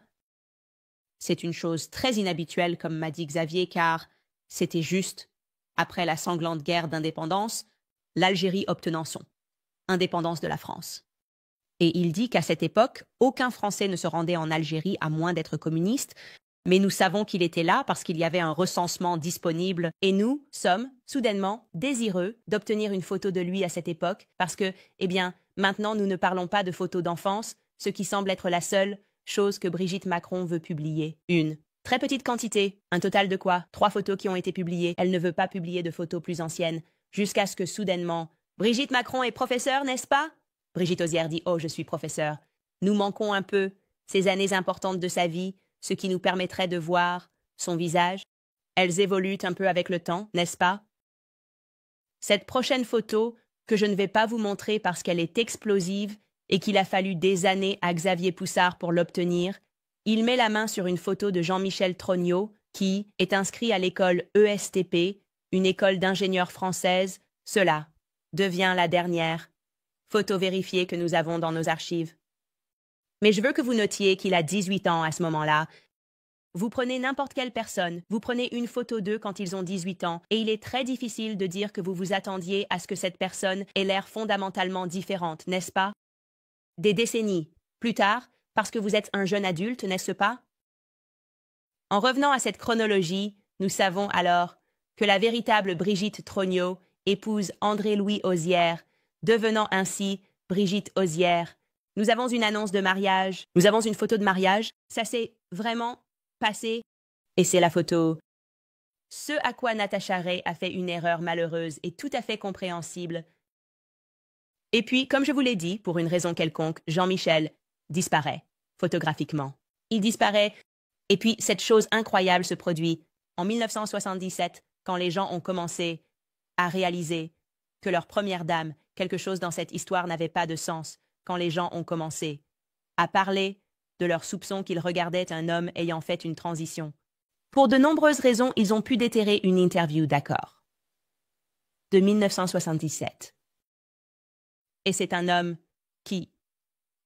C'est une chose très inhabituelle, comme m'a dit Xavier, car c'était juste après la sanglante guerre d'indépendance, l'Algérie obtenant son indépendance de la France. Et il dit qu'à cette époque, aucun Français ne se rendait en Algérie à moins d'être communiste, mais nous savons qu'il était là parce qu'il y avait un recensement disponible et nous sommes, soudainement, désireux d'obtenir une photo de lui à cette époque parce que, eh bien, maintenant nous ne parlons pas de photos d'enfance, ce qui semble être la seule chose que Brigitte Macron veut publier. Une très petite quantité, un total de quoi? 3 photos qui ont été publiées. Elle ne veut pas publier de photos plus anciennes, jusqu'à ce que soudainement, Brigitte Macron est professeure, n'est-ce pas? Brigitte Ozière dit « Oh, je suis professeur ». Nous manquons un peu ces années importantes de sa vie, ce qui nous permettrait de voir son visage. Elles évoluent un peu avec le temps, n'est-ce pas? Cette prochaine photo, que je ne vais pas vous montrer parce qu'elle est explosive et qu'il a fallu des années à Xavier Poussard pour l'obtenir, il met la main sur une photo de Jean-Michel Trognot, qui est inscrit à l'école ESTP, une école d'ingénieurs française. Cela devient la dernière photo vérifiée que nous avons dans nos archives. Mais je veux que vous notiez qu'il a 18 ans à ce moment-là. Vous prenez n'importe quelle personne, vous prenez une photo d'eux quand ils ont 18 ans, et il est très difficile de dire que vous vous attendiez à ce que cette personne ait l'air fondamentalement différente, n'est-ce pas? Des décennies plus tard, parce que vous êtes un jeune adulte, n'est-ce pas? En revenant à cette chronologie, nous savons alors que la véritable Brigitte Trognot épouse André-Louis Ozière, devenant ainsi Brigitte Ozière. Nous avons une annonce de mariage, nous avons une photo de mariage, ça s'est vraiment passé, et c'est la photo. Ce à quoi Natacha Ray a fait une erreur malheureuse et tout à fait compréhensible. Et puis, comme je vous l'ai dit, pour une raison quelconque, Jean-Michel disparaît, photographiquement. Il disparaît, et puis cette chose incroyable se produit en 1977, quand les gens ont commencé à réaliser que leur première dame, quelque chose dans cette histoire n'avait pas de sens, quand les gens ont commencé à parler de leurs soupçons qu'ils regardaient un homme ayant fait une transition. Pour de nombreuses raisons, ils ont pu déterrer une interview, d'accord, de 1977. Et c'est un homme qui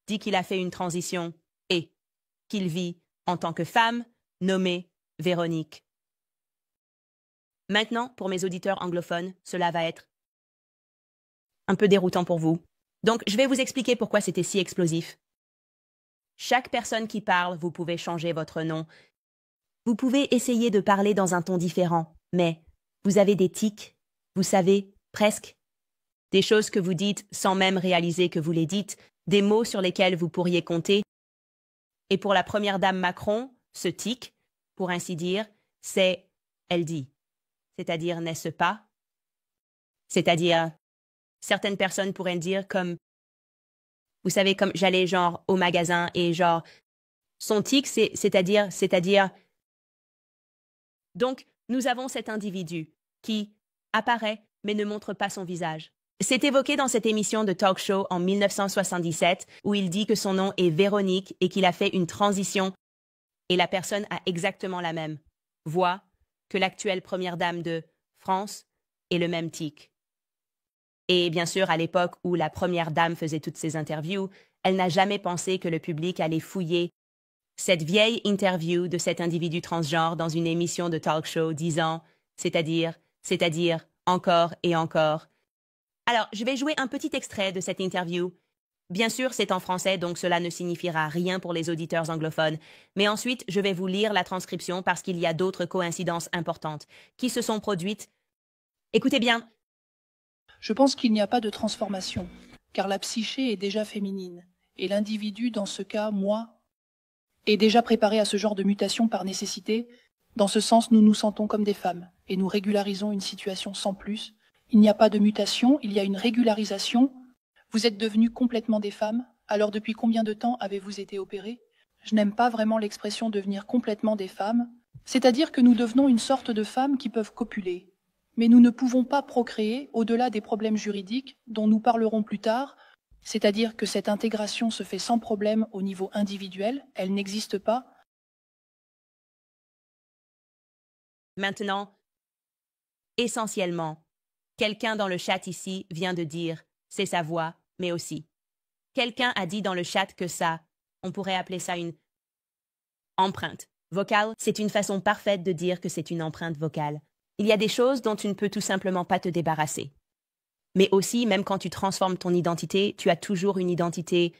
dit qu'il a fait une transition et qu'il vit en tant que femme nommée Véronique. Maintenant, pour mes auditeurs anglophones, cela va être un peu déroutant pour vous. Donc, je vais vous expliquer pourquoi c'était si explosif. Chaque personne qui parle, vous pouvez changer votre nom. Vous pouvez essayer de parler dans un ton différent, mais vous avez des tics, vous savez, presque. Des choses que vous dites sans même réaliser que vous les dites, des mots sur lesquels vous pourriez compter. Et pour la première dame Macron, ce tic, pour ainsi dire, c'est « elle dit », c'est-à-dire « n'est-ce pas », c'est-à-dire certaines personnes pourraient dire comme, vous savez, comme j'allais genre au magasin et genre, son tic, c'est-à-dire. Donc, nous avons cet individu qui apparaît mais ne montre pas son visage. C'est évoqué dans cette émission de talk show en 1977 où il dit que son nom est Véronique et qu'il a fait une transition et la personne a exactement la même voix que l'actuelle première dame de France et le même tic. Et bien sûr, à l'époque où la première dame faisait toutes ces interviews, elle n'a jamais pensé que le public allait fouiller cette vieille interview de cet individu transgenre dans une émission de talk show disant « c'est-à-dire, encore et encore ». Alors, je vais jouer un petit extrait de cette interview. Bien sûr, c'est en français, donc cela ne signifiera rien pour les auditeurs anglophones. Mais ensuite, je vais vous lire la transcription parce qu'il y a d'autres coïncidences importantes qui se sont produites. Écoutez bien. Je pense qu'il n'y a pas de transformation, car la psyché est déjà féminine, et l'individu, dans ce cas, moi, est déjà préparé à ce genre de mutation par nécessité. Dans ce sens, nous nous sentons comme des femmes, et nous régularisons une situation sans plus. Il n'y a pas de mutation, il y a une régularisation. Vous êtes devenues complètement des femmes, alors depuis combien de temps avez-vous été opérées? Je n'aime pas vraiment l'expression devenir complètement des femmes, c'est-à-dire que nous devenons une sorte de femmes qui peuvent copuler. Mais nous ne pouvons pas procréer au-delà des problèmes juridiques dont nous parlerons plus tard, c'est-à-dire que cette intégration se fait sans problème au niveau individuel, elle n'existe pas. Maintenant, essentiellement, quelqu'un dans le chat ici vient de dire « c'est sa voix », mais aussi. Quelqu'un a dit dans le chat que ça, on pourrait appeler ça une empreinte vocale. C'est une façon parfaite de dire que c'est une empreinte vocale. Il y a des choses dont tu ne peux tout simplement pas te débarrasser. Mais aussi, même quand tu transformes ton identité, tu as toujours une identité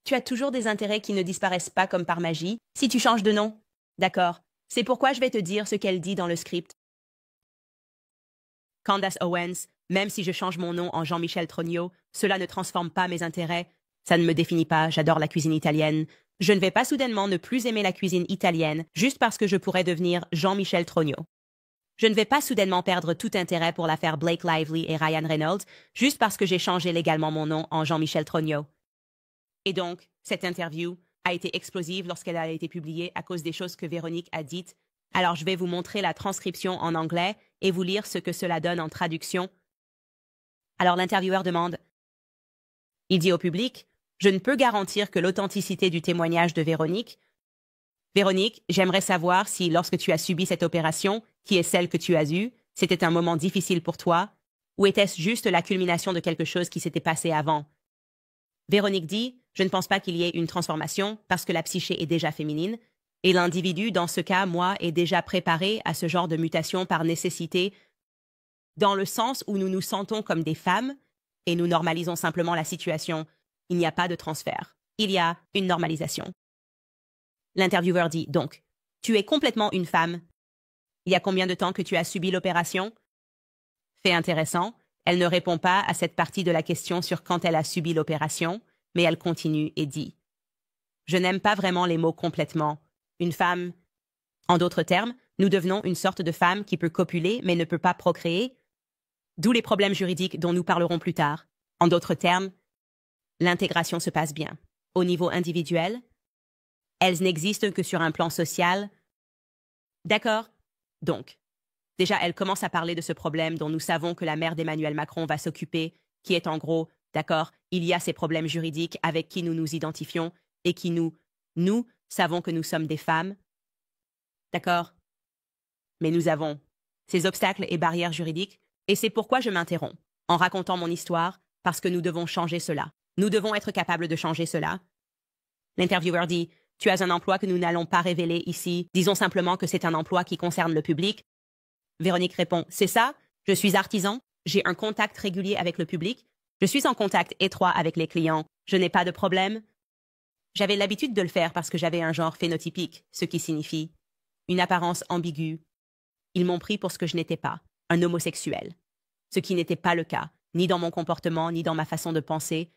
Tu as toujours des intérêts qui ne disparaissent pas comme par magie si tu changes de nom. D'accord. C'est pourquoi je vais te dire ce qu'elle dit dans le script. Candace Owens, même si je change mon nom en Jean-Michel Trogno, cela ne transforme pas mes intérêts. Ça ne me définit pas, j'adore la cuisine italienne. Je ne vais pas soudainement ne plus aimer la cuisine italienne juste parce que je pourrais devenir Jean-Michel Trogno. Je ne vais pas soudainement perdre tout intérêt pour l'affaire Blake Lively et Ryan Reynolds juste parce que j'ai changé légalement mon nom en Jean-Michel Trogno. Et donc, cette interview a été explosive lorsqu'elle a été publiée à cause des choses que Véronique a dites. Alors je vais vous montrer la transcription en anglais et vous lire ce que cela donne en traduction. Alors l'intervieweur demande. Il dit au public, « Je ne peux garantir que l'authenticité du témoignage de Véronique. Véronique, j'aimerais savoir si, lorsque tu as subi cette opération, qui est celle que tu as eue, c'était un moment difficile pour toi, ou était-ce juste la culmination de quelque chose qui s'était passé avant? » Véronique dit, « Je ne pense pas qu'il y ait une transformation parce que la psyché est déjà féminine, et l'individu, dans ce cas, moi, est déjà préparé à ce genre de mutation par nécessité, dans le sens où nous nous sentons comme des femmes et nous normalisons simplement la situation. Il n'y a pas de transfert. Il y a une normalisation. » L'intervieweur dit, « Donc, tu es complètement une femme. Il y a combien de temps que tu as subi l'opération? » Fait intéressant, elle ne répond pas à cette partie de la question sur quand elle a subi l'opération, mais elle continue et dit, « Je n'aime pas vraiment les mots complètement. Une femme. En d'autres termes, nous devenons une sorte de femme qui peut copuler mais ne peut pas procréer. D'où les problèmes juridiques dont nous parlerons plus tard. En d'autres termes, l'intégration se passe bien. Au niveau individuel, elles n'existent que sur un plan social. D'accord? Donc, déjà, elle commence à parler de ce problème dont nous savons que la mère d'Emmanuel Macron va s'occuper, qui est en gros, d'accord, il y a ces problèmes juridiques avec qui nous nous identifions et qui nous savons que nous sommes des femmes. D'accord? Mais nous avons ces obstacles et barrières juridiques, et c'est pourquoi je m'interromps, en racontant mon histoire, parce que nous devons changer cela. Nous devons être capables de changer cela. L'intervieweur dit, « Tu as un emploi que nous n'allons pas révéler ici. Disons simplement que c'est un emploi qui concerne le public. » Véronique répond, « C'est ça, je suis artisan, j'ai un contact régulier avec le public, je suis en contact étroit avec les clients, je n'ai pas de problème. J'avais l'habitude de le faire parce que j'avais un genre phénotypique, ce qui signifie une apparence ambiguë. Ils m'ont pris pour ce que je n'étais pas, un homosexuel, ce qui n'était pas le cas, ni dans mon comportement, ni dans ma façon de penser.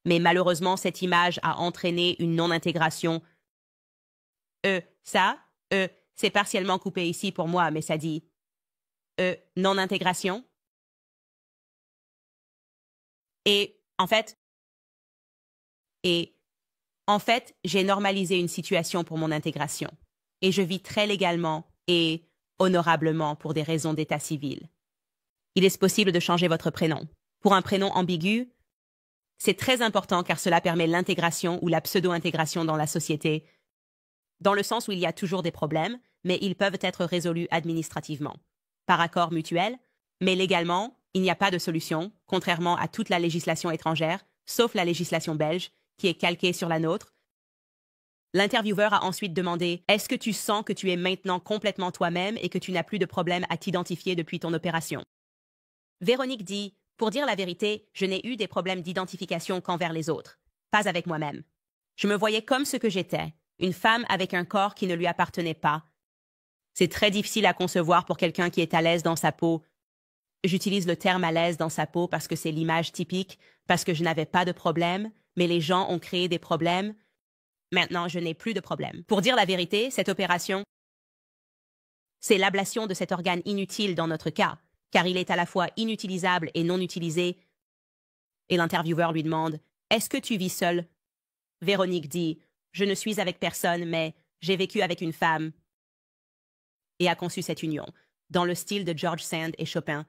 Mais malheureusement, cette image a entraîné une non-intégration. C'est partiellement coupé ici pour moi, mais ça dit non-intégration. Et en fait, j'ai normalisé une situation pour mon intégration. Et je vis très légalement et honorablement pour des raisons d'état civil. Il est possible de changer votre prénom. Pour un prénom ambigu, c'est très important car cela permet l'intégration ou la pseudo-intégration dans la société, dans le sens où il y a toujours des problèmes, mais ils peuvent être résolus administrativement, par accord mutuel, mais légalement, il n'y a pas de solution, contrairement à toute la législation étrangère, sauf la législation belge, qui est calquée sur la nôtre. L'intervieweur a ensuite demandé « Est-ce que tu sens que tu es maintenant complètement toi-même et que tu n'as plus de problème à t'identifier depuis ton opération ?» Véronique dit « Pour dire la vérité, je n'ai eu des problèmes d'identification qu'envers les autres, pas avec moi-même. Je me voyais comme ce que j'étais, une femme avec un corps qui ne lui appartenait pas. C'est très difficile à concevoir pour quelqu'un qui est à l'aise dans sa peau. J'utilise le terme à l'aise dans sa peau parce que c'est l'image typique, parce que je n'avais pas de problème, mais les gens ont créé des problèmes. Maintenant, je n'ai plus de problème. Pour dire la vérité, cette opération, c'est l'ablation de cet organe inutile dans notre cas, car il est à la fois inutilisable et non utilisé. » Et l'intervieweur lui demande « Est-ce que tu vis seule ?» Véronique dit « Je ne suis avec personne, mais j'ai vécu avec une femme. » Et a conçu cette union, dans le style de George Sand et Chopin.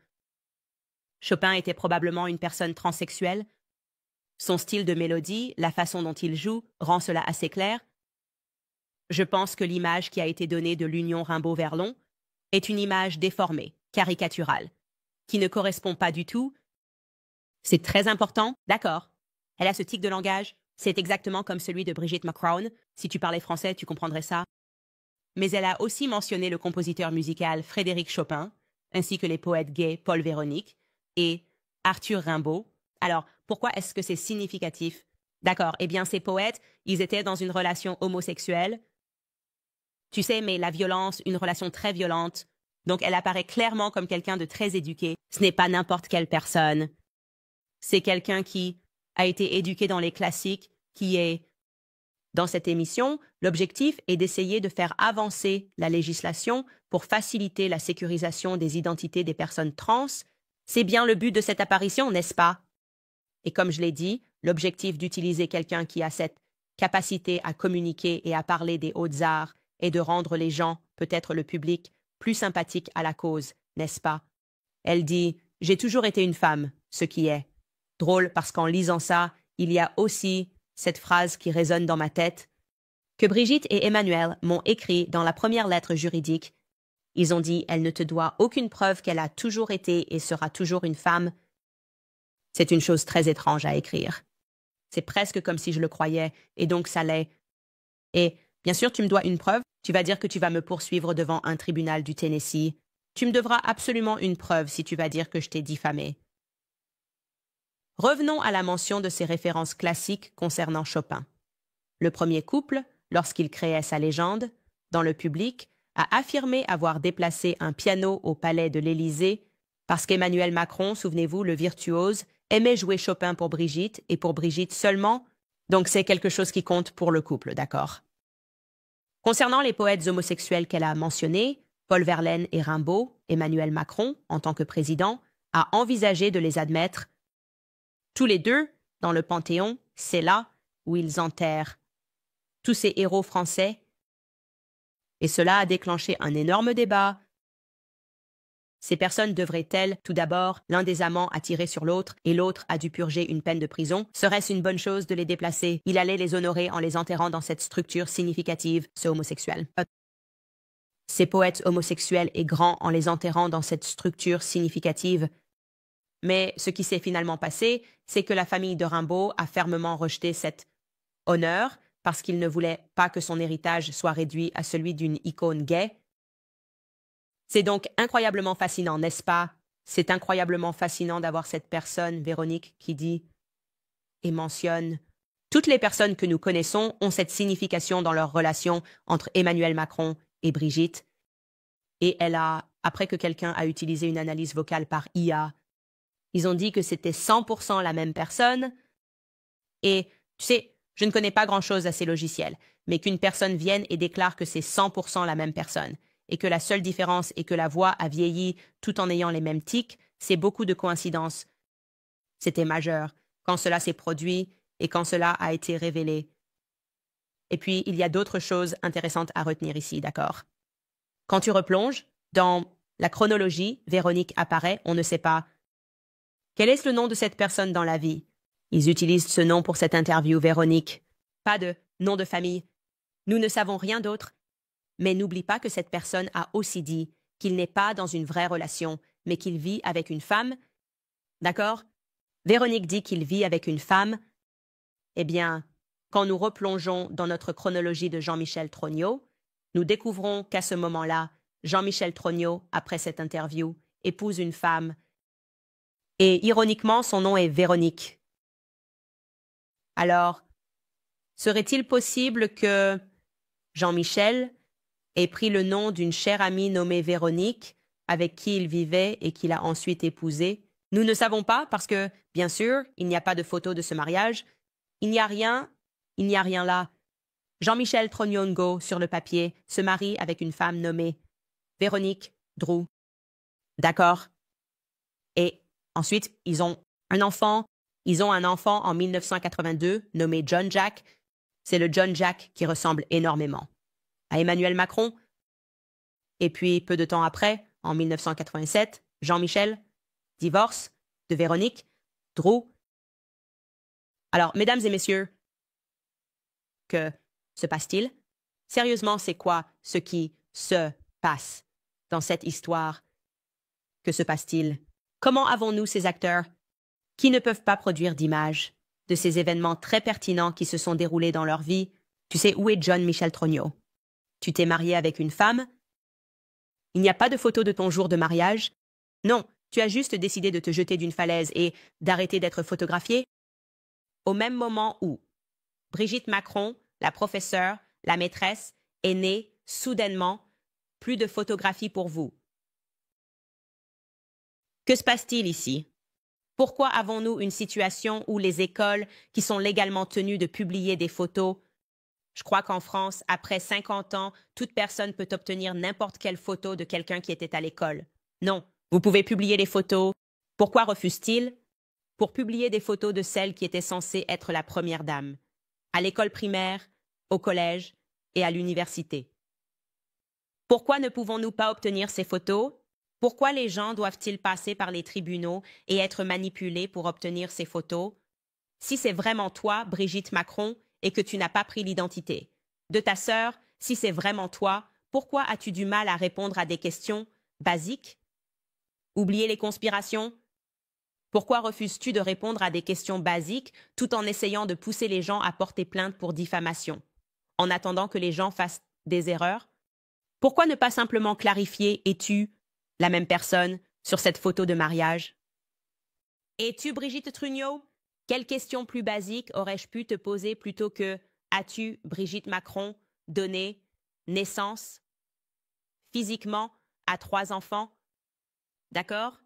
Chopin était probablement une personne transsexuelle. Son style de mélodie, la façon dont il joue, rend cela assez clair. Je pense que l'image qui a été donnée de l'union Rimbaud-Verlon est une image déformée, caricaturale, qui ne correspond pas du tout. C'est très important, d'accord. Elle a ce tic de langage, c'est exactement comme celui de Brigitte McCrown. Si tu parlais français, tu comprendrais ça. Mais elle a aussi mentionné le compositeur musical Frédéric Chopin, ainsi que les poètes gays Paul Véronique et Arthur Rimbaud. Alors, pourquoi est-ce que c'est significatif D'accord, eh bien ces poètes, ils étaient dans une relation homosexuelle. Tu sais, mais la violence, une relation très violente. Donc elle apparaît clairement comme quelqu'un de très éduqué. Ce n'est pas n'importe quelle personne. C'est quelqu'un qui a été éduqué dans les classiques, qui est... Dans cette émission, l'objectif est d'essayer de faire avancer la législation pour faciliter la sécurisation des identités des personnes trans. C'est bien le but de cette apparition, n'est-ce pas? Et comme je l'ai dit, l'objectif d'utiliser quelqu'un qui a cette capacité à communiquer et à parler des hautes arts est de rendre les gens, peut-être le public, plus sympathiques à la cause, n'est-ce pas? Elle dit « J'ai toujours été une femme », ce qui est drôle parce qu'en lisant ça, il y a aussi cette phrase qui résonne dans ma tête, que Brigitte et Emmanuel m'ont écrit dans la première lettre juridique. Ils ont dit « Elle ne te doit aucune preuve qu'elle a toujours été et sera toujours une femme ». C'est une chose très étrange à écrire. C'est presque comme si je le croyais, et donc ça l'est. Et, bien sûr, tu me dois une preuve. Tu vas dire que tu vas me poursuivre devant un tribunal du Tennessee. Tu me devras absolument une preuve si tu vas dire que je t'ai diffamé. Revenons à la mention de ces références classiques concernant Chopin. Le premier couple, lorsqu'il créait sa légende, dans le public, a affirmé avoir déplacé un piano au palais de l'Élysée parce qu'Emmanuel Macron, souvenez-vous, le virtuose, aimait jouer Chopin pour Brigitte et pour Brigitte seulement, donc c'est quelque chose qui compte pour le couple, d'accord? Concernant les poètes homosexuels qu'elle a mentionnés, Paul Verlaine et Rimbaud, Emmanuel Macron, en tant que président, a envisagé de les admettre tous les deux dans le Panthéon. C'est là où ils enterrent tous ces héros français. Et cela a déclenché un énorme débat. Ces personnes devraient-elles, tout d'abord, l'un des amants a tiré sur l'autre et l'autre a dû purger une peine de prison? Serait-ce une bonne chose de les déplacer? Il allait les honorer en les enterrant dans cette structure significative, ce homosexuel. Ces poètes homosexuels et grands en les enterrant dans cette structure significative. Mais ce qui s'est finalement passé, c'est que la famille de Rimbaud a fermement rejeté cet honneur parce qu'il ne voulait pas que son héritage soit réduit à celui d'une icône gay. C'est donc incroyablement fascinant, n'est-ce pas? C'est incroyablement fascinant d'avoir cette personne, Véronique, qui dit et mentionne toutes les personnes que nous connaissons ont cette signification dans leur relation entre Emmanuel Macron et Brigitte. Et elle a, après que quelqu'un a utilisé une analyse vocale par IA, ils ont dit que c'était 100% la même personne. Et, tu sais, je ne connais pas grand-chose à ces logiciels, mais qu'une personne vienne et déclare que c'est 100% la même personne, et que la seule différence est que la voix a vieilli tout en ayant les mêmes tics, c'est beaucoup de coïncidences. C'était majeur, quand cela s'est produit et quand cela a été révélé. Et puis, il y a d'autres choses intéressantes à retenir ici, d'accord? Quand tu replonges, dans la chronologie, Véronique apparaît, on ne sait pas. Quel est le nom de cette personne dans la vie? Ils utilisent ce nom pour cette interview, Véronique. Pas de nom de famille. Nous ne savons rien d'autre. Mais n'oublie pas que cette personne a aussi dit qu'il n'est pas dans une vraie relation, mais qu'il vit avec une femme. D'accord? Véronique dit qu'il vit avec une femme. Eh bien, quand nous replongeons dans notre chronologie de Jean-Michel Trognot, nous découvrons qu'à ce moment-là, Jean-Michel Trognot, après cette interview, épouse une femme. Et ironiquement, son nom est Véronique. Alors, serait-il possible que Jean-Michel ait pris le nom d'une chère amie nommée Véronique, avec qui il vivait et qu'il a ensuite épousée? Nous ne savons pas parce que, bien sûr, il n'y a pas de photo de ce mariage. Il n'y a rien là. Jean-Michel Trognot sur le papier se marie avec une femme nommée Véronique Drouin. D'accord. Et ensuite, ils ont un enfant. Ils ont un enfant en 1982 nommé John Jack. C'est le John Jack qui ressemble énormément à Emmanuel Macron. Et puis, peu de temps après, en 1987, Jean-Michel divorce de Véronique Drouin. Alors, mesdames et messieurs, que se passe-t-il? Sérieusement, c'est quoi ce qui se passe dans cette histoire? Que se passe-t-il? Comment avons-nous ces acteurs qui ne peuvent pas produire d'images de ces événements très pertinents qui se sont déroulés dans leur vie? Tu sais, où est John-Michel Trognot? Tu t'es marié avec une femme? Il n'y a pas de photo de ton jour de mariage? Non, tu as juste décidé de te jeter d'une falaise et d'arrêter d'être photographié? Au même moment où Brigitte Macron, la professeure, la maîtresse, est née soudainement. Plus de photographies pour vous. Que se passe-t-il ici? Pourquoi avons-nous une situation où les écoles, qui sont légalement tenues de publier des photos, je crois qu'en France, après 50 ans, toute personne peut obtenir n'importe quelle photo de quelqu'un qui était à l'école. Non, vous pouvez publier les photos. Pourquoi refuse-t-il? Pour publier des photos de celle qui était censée être la première dame, à l'école primaire, au collège et à l'université. Pourquoi ne pouvons-nous pas obtenir ces photos? Pourquoi les gens doivent-ils passer par les tribunaux et être manipulés pour obtenir ces photos? Si c'est vraiment toi, Brigitte Macron, et que tu n'as pas pris l'identité de ta sœur, si c'est vraiment toi, pourquoi as-tu du mal à répondre à des questions basiques? Oublier les conspirations? Pourquoi refuses-tu de répondre à des questions basiques tout en essayant de pousser les gens à porter plainte pour diffamation, en attendant que les gens fassent des erreurs? Pourquoi ne pas simplement clarifier « es-tu la même personne » sur cette photo de mariage? Es-tu Brigitte Trugnot? Quelle question plus basique aurais-je pu te poser plutôt que « as-tu, Brigitte Macron, donné naissance physiquement à 3 enfants » D'accord?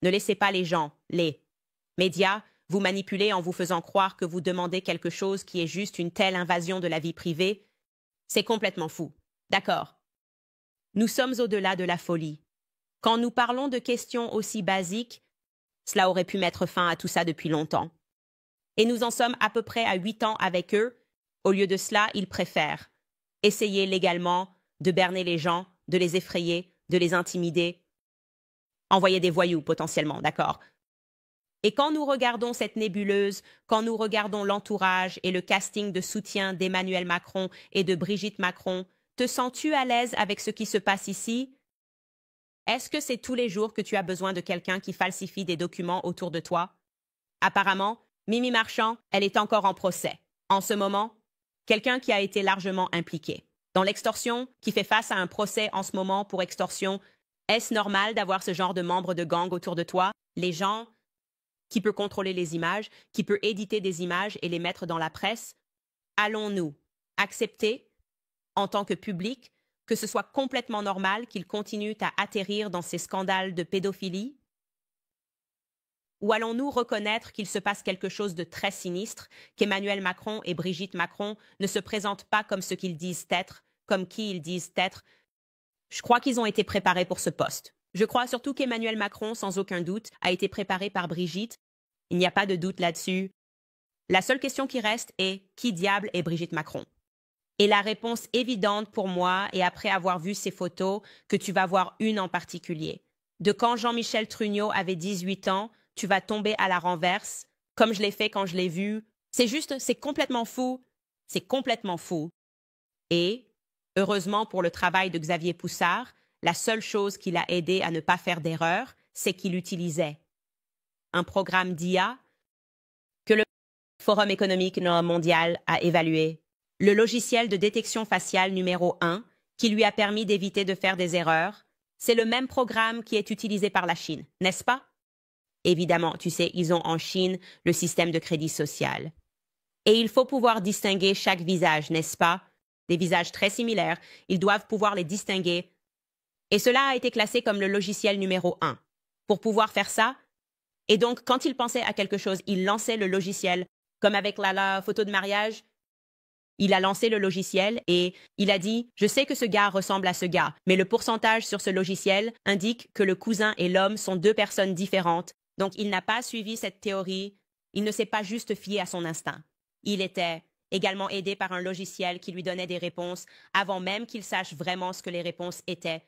Ne laissez pas les gens, les médias, vous manipuler en vous faisant croire que vous demandez quelque chose qui est juste une telle invasion de la vie privée. C'est complètement fou. D'accord. Nous sommes au-delà de la folie. Quand nous parlons de questions aussi basiques, cela aurait pu mettre fin à tout ça depuis longtemps. Et nous en sommes à peu près à 8 ans avec eux. Au lieu de cela, ils préfèrent essayer légalement de berner les gens, de les effrayer, de les intimider, envoyer des voyous potentiellement, d'accord? Et quand nous regardons cette nébuleuse, quand nous regardons l'entourage et le casting de soutien d'Emmanuel Macron et de Brigitte Macron, te sens-tu à l'aise avec ce qui se passe ici? Est-ce que c'est tous les jours que tu as besoin de quelqu'un qui falsifie des documents autour de toi? Apparemment, Mimi Marchand, elle est encore en procès. En ce moment, quelqu'un qui a été largement impliqué dans l'extorsion, qui fait face à un procès en ce moment pour extorsion. Est-ce normal d'avoir ce genre de membres de gang autour de toi? Les gens qui peut contrôler les images, qui peut éditer des images et les mettre dans la presse? Allons-nous accepter, en tant que public, que ce soit complètement normal qu'ils continuent à atterrir dans ces scandales de pédophilie? Ou allons-nous reconnaître qu'il se passe quelque chose de très sinistre, qu'Emmanuel Macron et Brigitte Macron ne se présentent pas comme ce qu'ils disent être, comme qui ils disent être? Je crois qu'ils ont été préparés pour ce poste. Je crois surtout qu'Emmanuel Macron, sans aucun doute, a été préparé par Brigitte. Il n'y a pas de doute là-dessus. La seule question qui reste est « Qui diable est Brigitte Macron ?» Et la réponse évidente pour moi, et après avoir vu ces photos, que tu vas voir une en particulier. De quand Jean-Michel Trugnot avait 18 ans, tu vas tomber à la renverse, comme je l'ai fait quand je l'ai vu. C'est complètement fou. C'est complètement fou. Et, heureusement pour le travail de Xavier Poussard, la seule chose qui l'a aidé à ne pas faire d'erreur, c'est qu'il utilisait un programme d'IA que le Forum économique mondial a évalué, le logiciel de détection faciale numéro 1, qui lui a permis d'éviter de faire des erreurs. C'est le même programme qui est utilisé par la Chine, n'est-ce pas? Évidemment, tu sais, ils ont en Chine le système de crédit social. Et il faut pouvoir distinguer chaque visage, n'est-ce pas? Des visages très similaires, ils doivent pouvoir les distinguer. Et cela a été classé comme le logiciel numéro 1. Pour pouvoir faire ça, et donc quand il pensait à quelque chose, il lançait le logiciel. Comme avec la photo de mariage, il a lancé le logiciel et il a dit « Je sais que ce gars ressemble à ce gars, mais le pourcentage sur ce logiciel indique que le cousin et l'homme sont 2 personnes différentes. » Donc il n'a pas suivi cette théorie, il ne s'est pas juste fié à son instinct. Il était également aidé par un logiciel qui lui donnait des réponses avant même qu'il sache vraiment ce que les réponses étaient.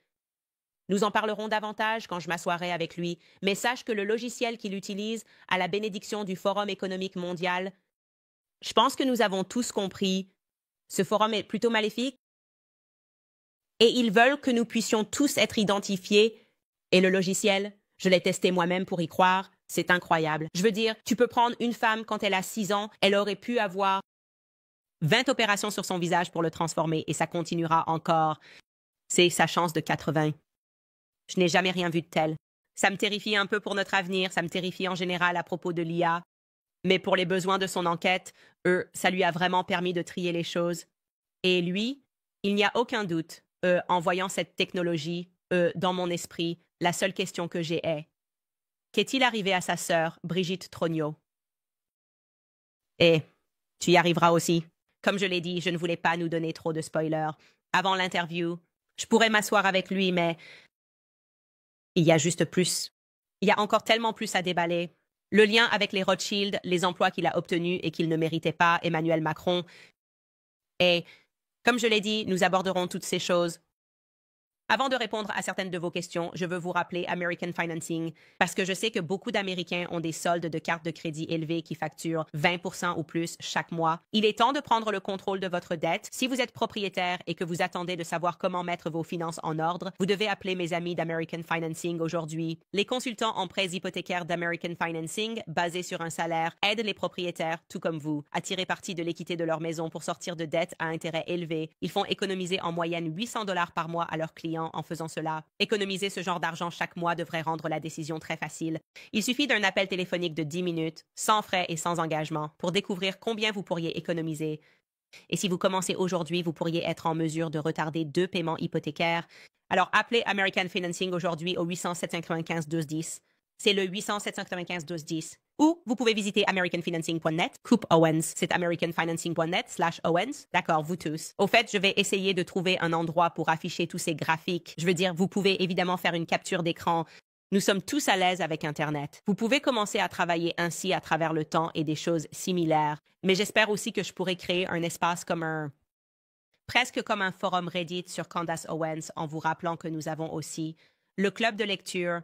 Nous en parlerons davantage quand je m'assoirai avec lui, mais sache que le logiciel qu'il utilise a la bénédiction du Forum économique mondial. Je pense que nous avons tous compris. Ce forum est plutôt maléfique. Et ils veulent que nous puissions tous être identifiés. Et le logiciel, je l'ai testé moi-même pour y croire, c'est incroyable. Je veux dire, tu peux prendre une femme quand elle a 6 ans, elle aurait pu avoir 20 opérations sur son visage pour le transformer et ça continuera encore. C'est sa chance de 80. Je n'ai jamais rien vu de tel. Ça me terrifie un peu pour notre avenir, ça me terrifie en général à propos de l'IA. Mais pour les besoins de son enquête, ça lui a vraiment permis de trier les choses. Et lui, il n'y a aucun doute, en voyant cette technologie, dans mon esprit, la seule question que j'ai est: qu'est-il arrivé à sa sœur, Brigitte Trognot? Et tu y arriveras aussi. Comme je l'ai dit, je ne voulais pas nous donner trop de spoilers. Avant l'interview, je pourrais m'asseoir avec lui, mais il y a juste plus. Il y a encore tellement plus à déballer. Le lien avec les Rothschild, les emplois qu'il a obtenus et qu'il ne méritait pas, Emmanuel Macron. Et, comme je l'ai dit, nous aborderons toutes ces choses. Avant de répondre à certaines de vos questions, je veux vous rappeler American Financing, parce que je sais que beaucoup d'Américains ont des soldes de cartes de crédit élevés qui facturent 20% ou plus chaque mois. Il est temps de prendre le contrôle de votre dette. Si vous êtes propriétaire et que vous attendez de savoir comment mettre vos finances en ordre, vous devez appeler mes amis d'American Financing aujourd'hui. Les consultants en prêts hypothécaires d'American Financing, basés sur un salaire, aident les propriétaires, tout comme vous, à tirer parti de l'équité de leur maison pour sortir de dettes à intérêt élevé. Ils font économiser en moyenne 800 $ par mois à leurs clients en faisant cela. Économiser ce genre d'argent chaque mois devrait rendre la décision très facile. Il suffit d'un appel téléphonique de 10 minutes, sans frais et sans engagement, pour découvrir combien vous pourriez économiser. Et si vous commencez aujourd'hui, vous pourriez être en mesure de retarder 2 paiements hypothécaires. Alors appelez American Financing aujourd'hui au 800-795-1210. C'est le 800-795-1210. Ou vous pouvez visiter americanfinancing.net, Coupe Owens. C'est americanfinancing.net/Owens. D'accord, vous tous. Au fait, je vais essayer de trouver un endroit pour afficher tous ces graphiques. Je veux dire, vous pouvez évidemment faire une capture d'écran. Nous sommes tous à l'aise avec Internet. Vous pouvez commencer à travailler ainsi à travers le temps et des choses similaires. Mais j'espère aussi que je pourrai créer un espace presque comme un forum Reddit sur Candace Owens en vous rappelant que nous avons aussi le club de lecture.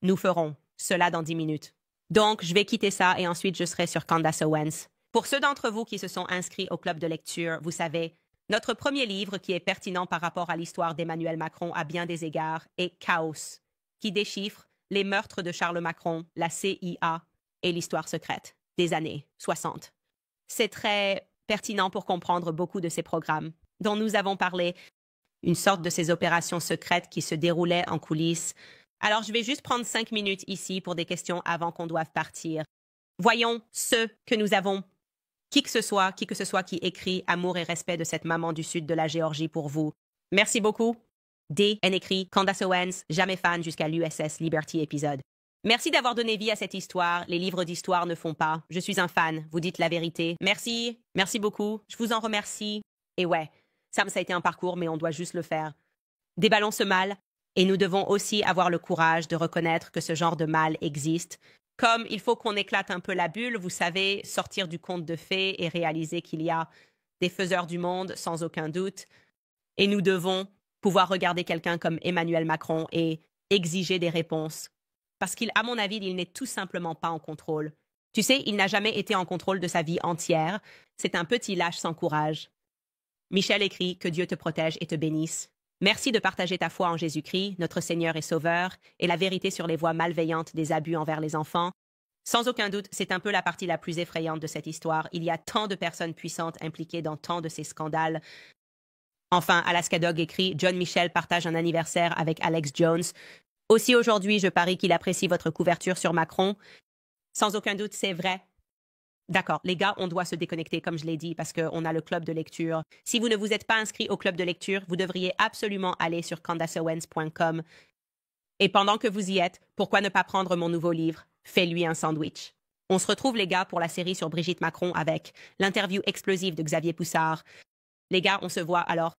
Nous ferons cela dans 10 minutes. Donc, je vais quitter ça et ensuite je serai sur Candace Owens. Pour ceux d'entre vous qui se sont inscrits au club de lecture, vous savez, notre premier livre qui est pertinent par rapport à l'histoire d'Emmanuel Macron à bien des égards est Chaos, qui déchiffre les meurtres de Charles Macron, la CIA et l'histoire secrète des années 60. C'est très pertinent pour comprendre beaucoup de ces programmes dont nous avons parlé, une sorte de ces opérations secrètes qui se déroulaient en coulisses. Alors, je vais juste prendre 5 minutes ici pour des questions avant qu'on doive partir. Voyons ceux que nous avons. Qui que ce soit qui écrit amour et respect de cette maman du sud de la Géorgie pour vous. Merci beaucoup. D. N. écrit Candace Owens, jamais fan jusqu'à l'USS Liberty épisode. Merci d'avoir donné vie à cette histoire. Les livres d'histoire ne font pas. Je suis un fan. Vous dites la vérité. Merci. Merci beaucoup. Je vous en remercie. Et ouais, ça a été un parcours, mais on doit juste le faire. Déballons ce mal. Et nous devons aussi avoir le courage de reconnaître que ce genre de mal existe. Comme il faut qu'on éclate un peu la bulle, vous savez, sortir du conte de fées et réaliser qu'il y a des faiseurs du monde, sans aucun doute. Et nous devons pouvoir regarder quelqu'un comme Emmanuel Macron et exiger des réponses. Parce qu'à mon avis, il n'est tout simplement pas en contrôle. Tu sais, il n'a jamais été en contrôle de sa vie entière. C'est un petit lâche sans courage. Michel écrit que Dieu te protège et te bénisse. Merci de partager ta foi en Jésus-Christ, notre Seigneur et Sauveur, et la vérité sur les voies malveillantes des abus envers les enfants. Sans aucun doute, c'est un peu la partie la plus effrayante de cette histoire. Il y a tant de personnes puissantes impliquées dans tant de ces scandales. Enfin, Alaska Dog écrit « John Michel partage un anniversaire avec Alex Jones. Aussi aujourd'hui, je parie qu'il apprécie votre couverture sur Macron. » Sans aucun doute, c'est vrai. D'accord, les gars, on doit se déconnecter, comme je l'ai dit, parce qu'on a le club de lecture. Si vous ne vous êtes pas inscrit au club de lecture, vous devriez absolument aller sur candaceowens.com. Et pendant que vous y êtes, pourquoi ne pas prendre mon nouveau livre, Fais-lui un sandwich. On se retrouve, les gars, pour la série sur Brigitte Macron avec l'interview explosive de Xavier Poussard. Les gars, on se voit alors.